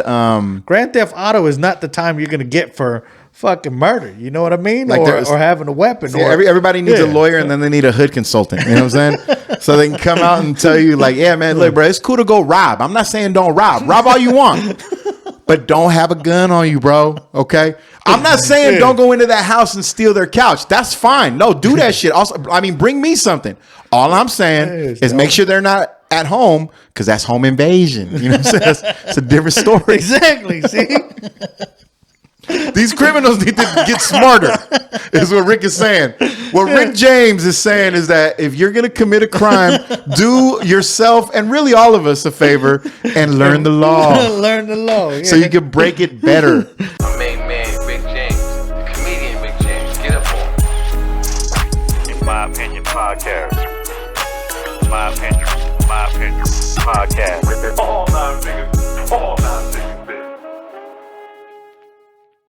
Grand Theft Auto is not the time you're gonna get for fucking murder. You know what I mean? Like or having a weapon. Yeah, everybody needs a lawyer, and then they need a hood consultant. You know what I'm saying? So they can come out and tell you like, yeah, man, look, bro, it's cool to go rob. I'm not saying don't rob. Rob all you want. But don't have a gun on you, bro. Okay. I'm not saying don't go into that house and steal their couch. That's fine. No, do that shit. Also, bring me something. All I'm saying is make sure they're not at home, because that's home invasion. You know what I'm saying? It's a different story. Exactly. See? These criminals need to get smarter, is what Rick is saying. What Rick James is saying is that if you're going to commit a crime, do yourself and really all of us a favor and learn the law. Learn the law. Yeah. So you can break it better. My main man, Rick James, the comedian Rick James. Get up on. In my opinion, podcast. My opinion, podcast. All nine niggas.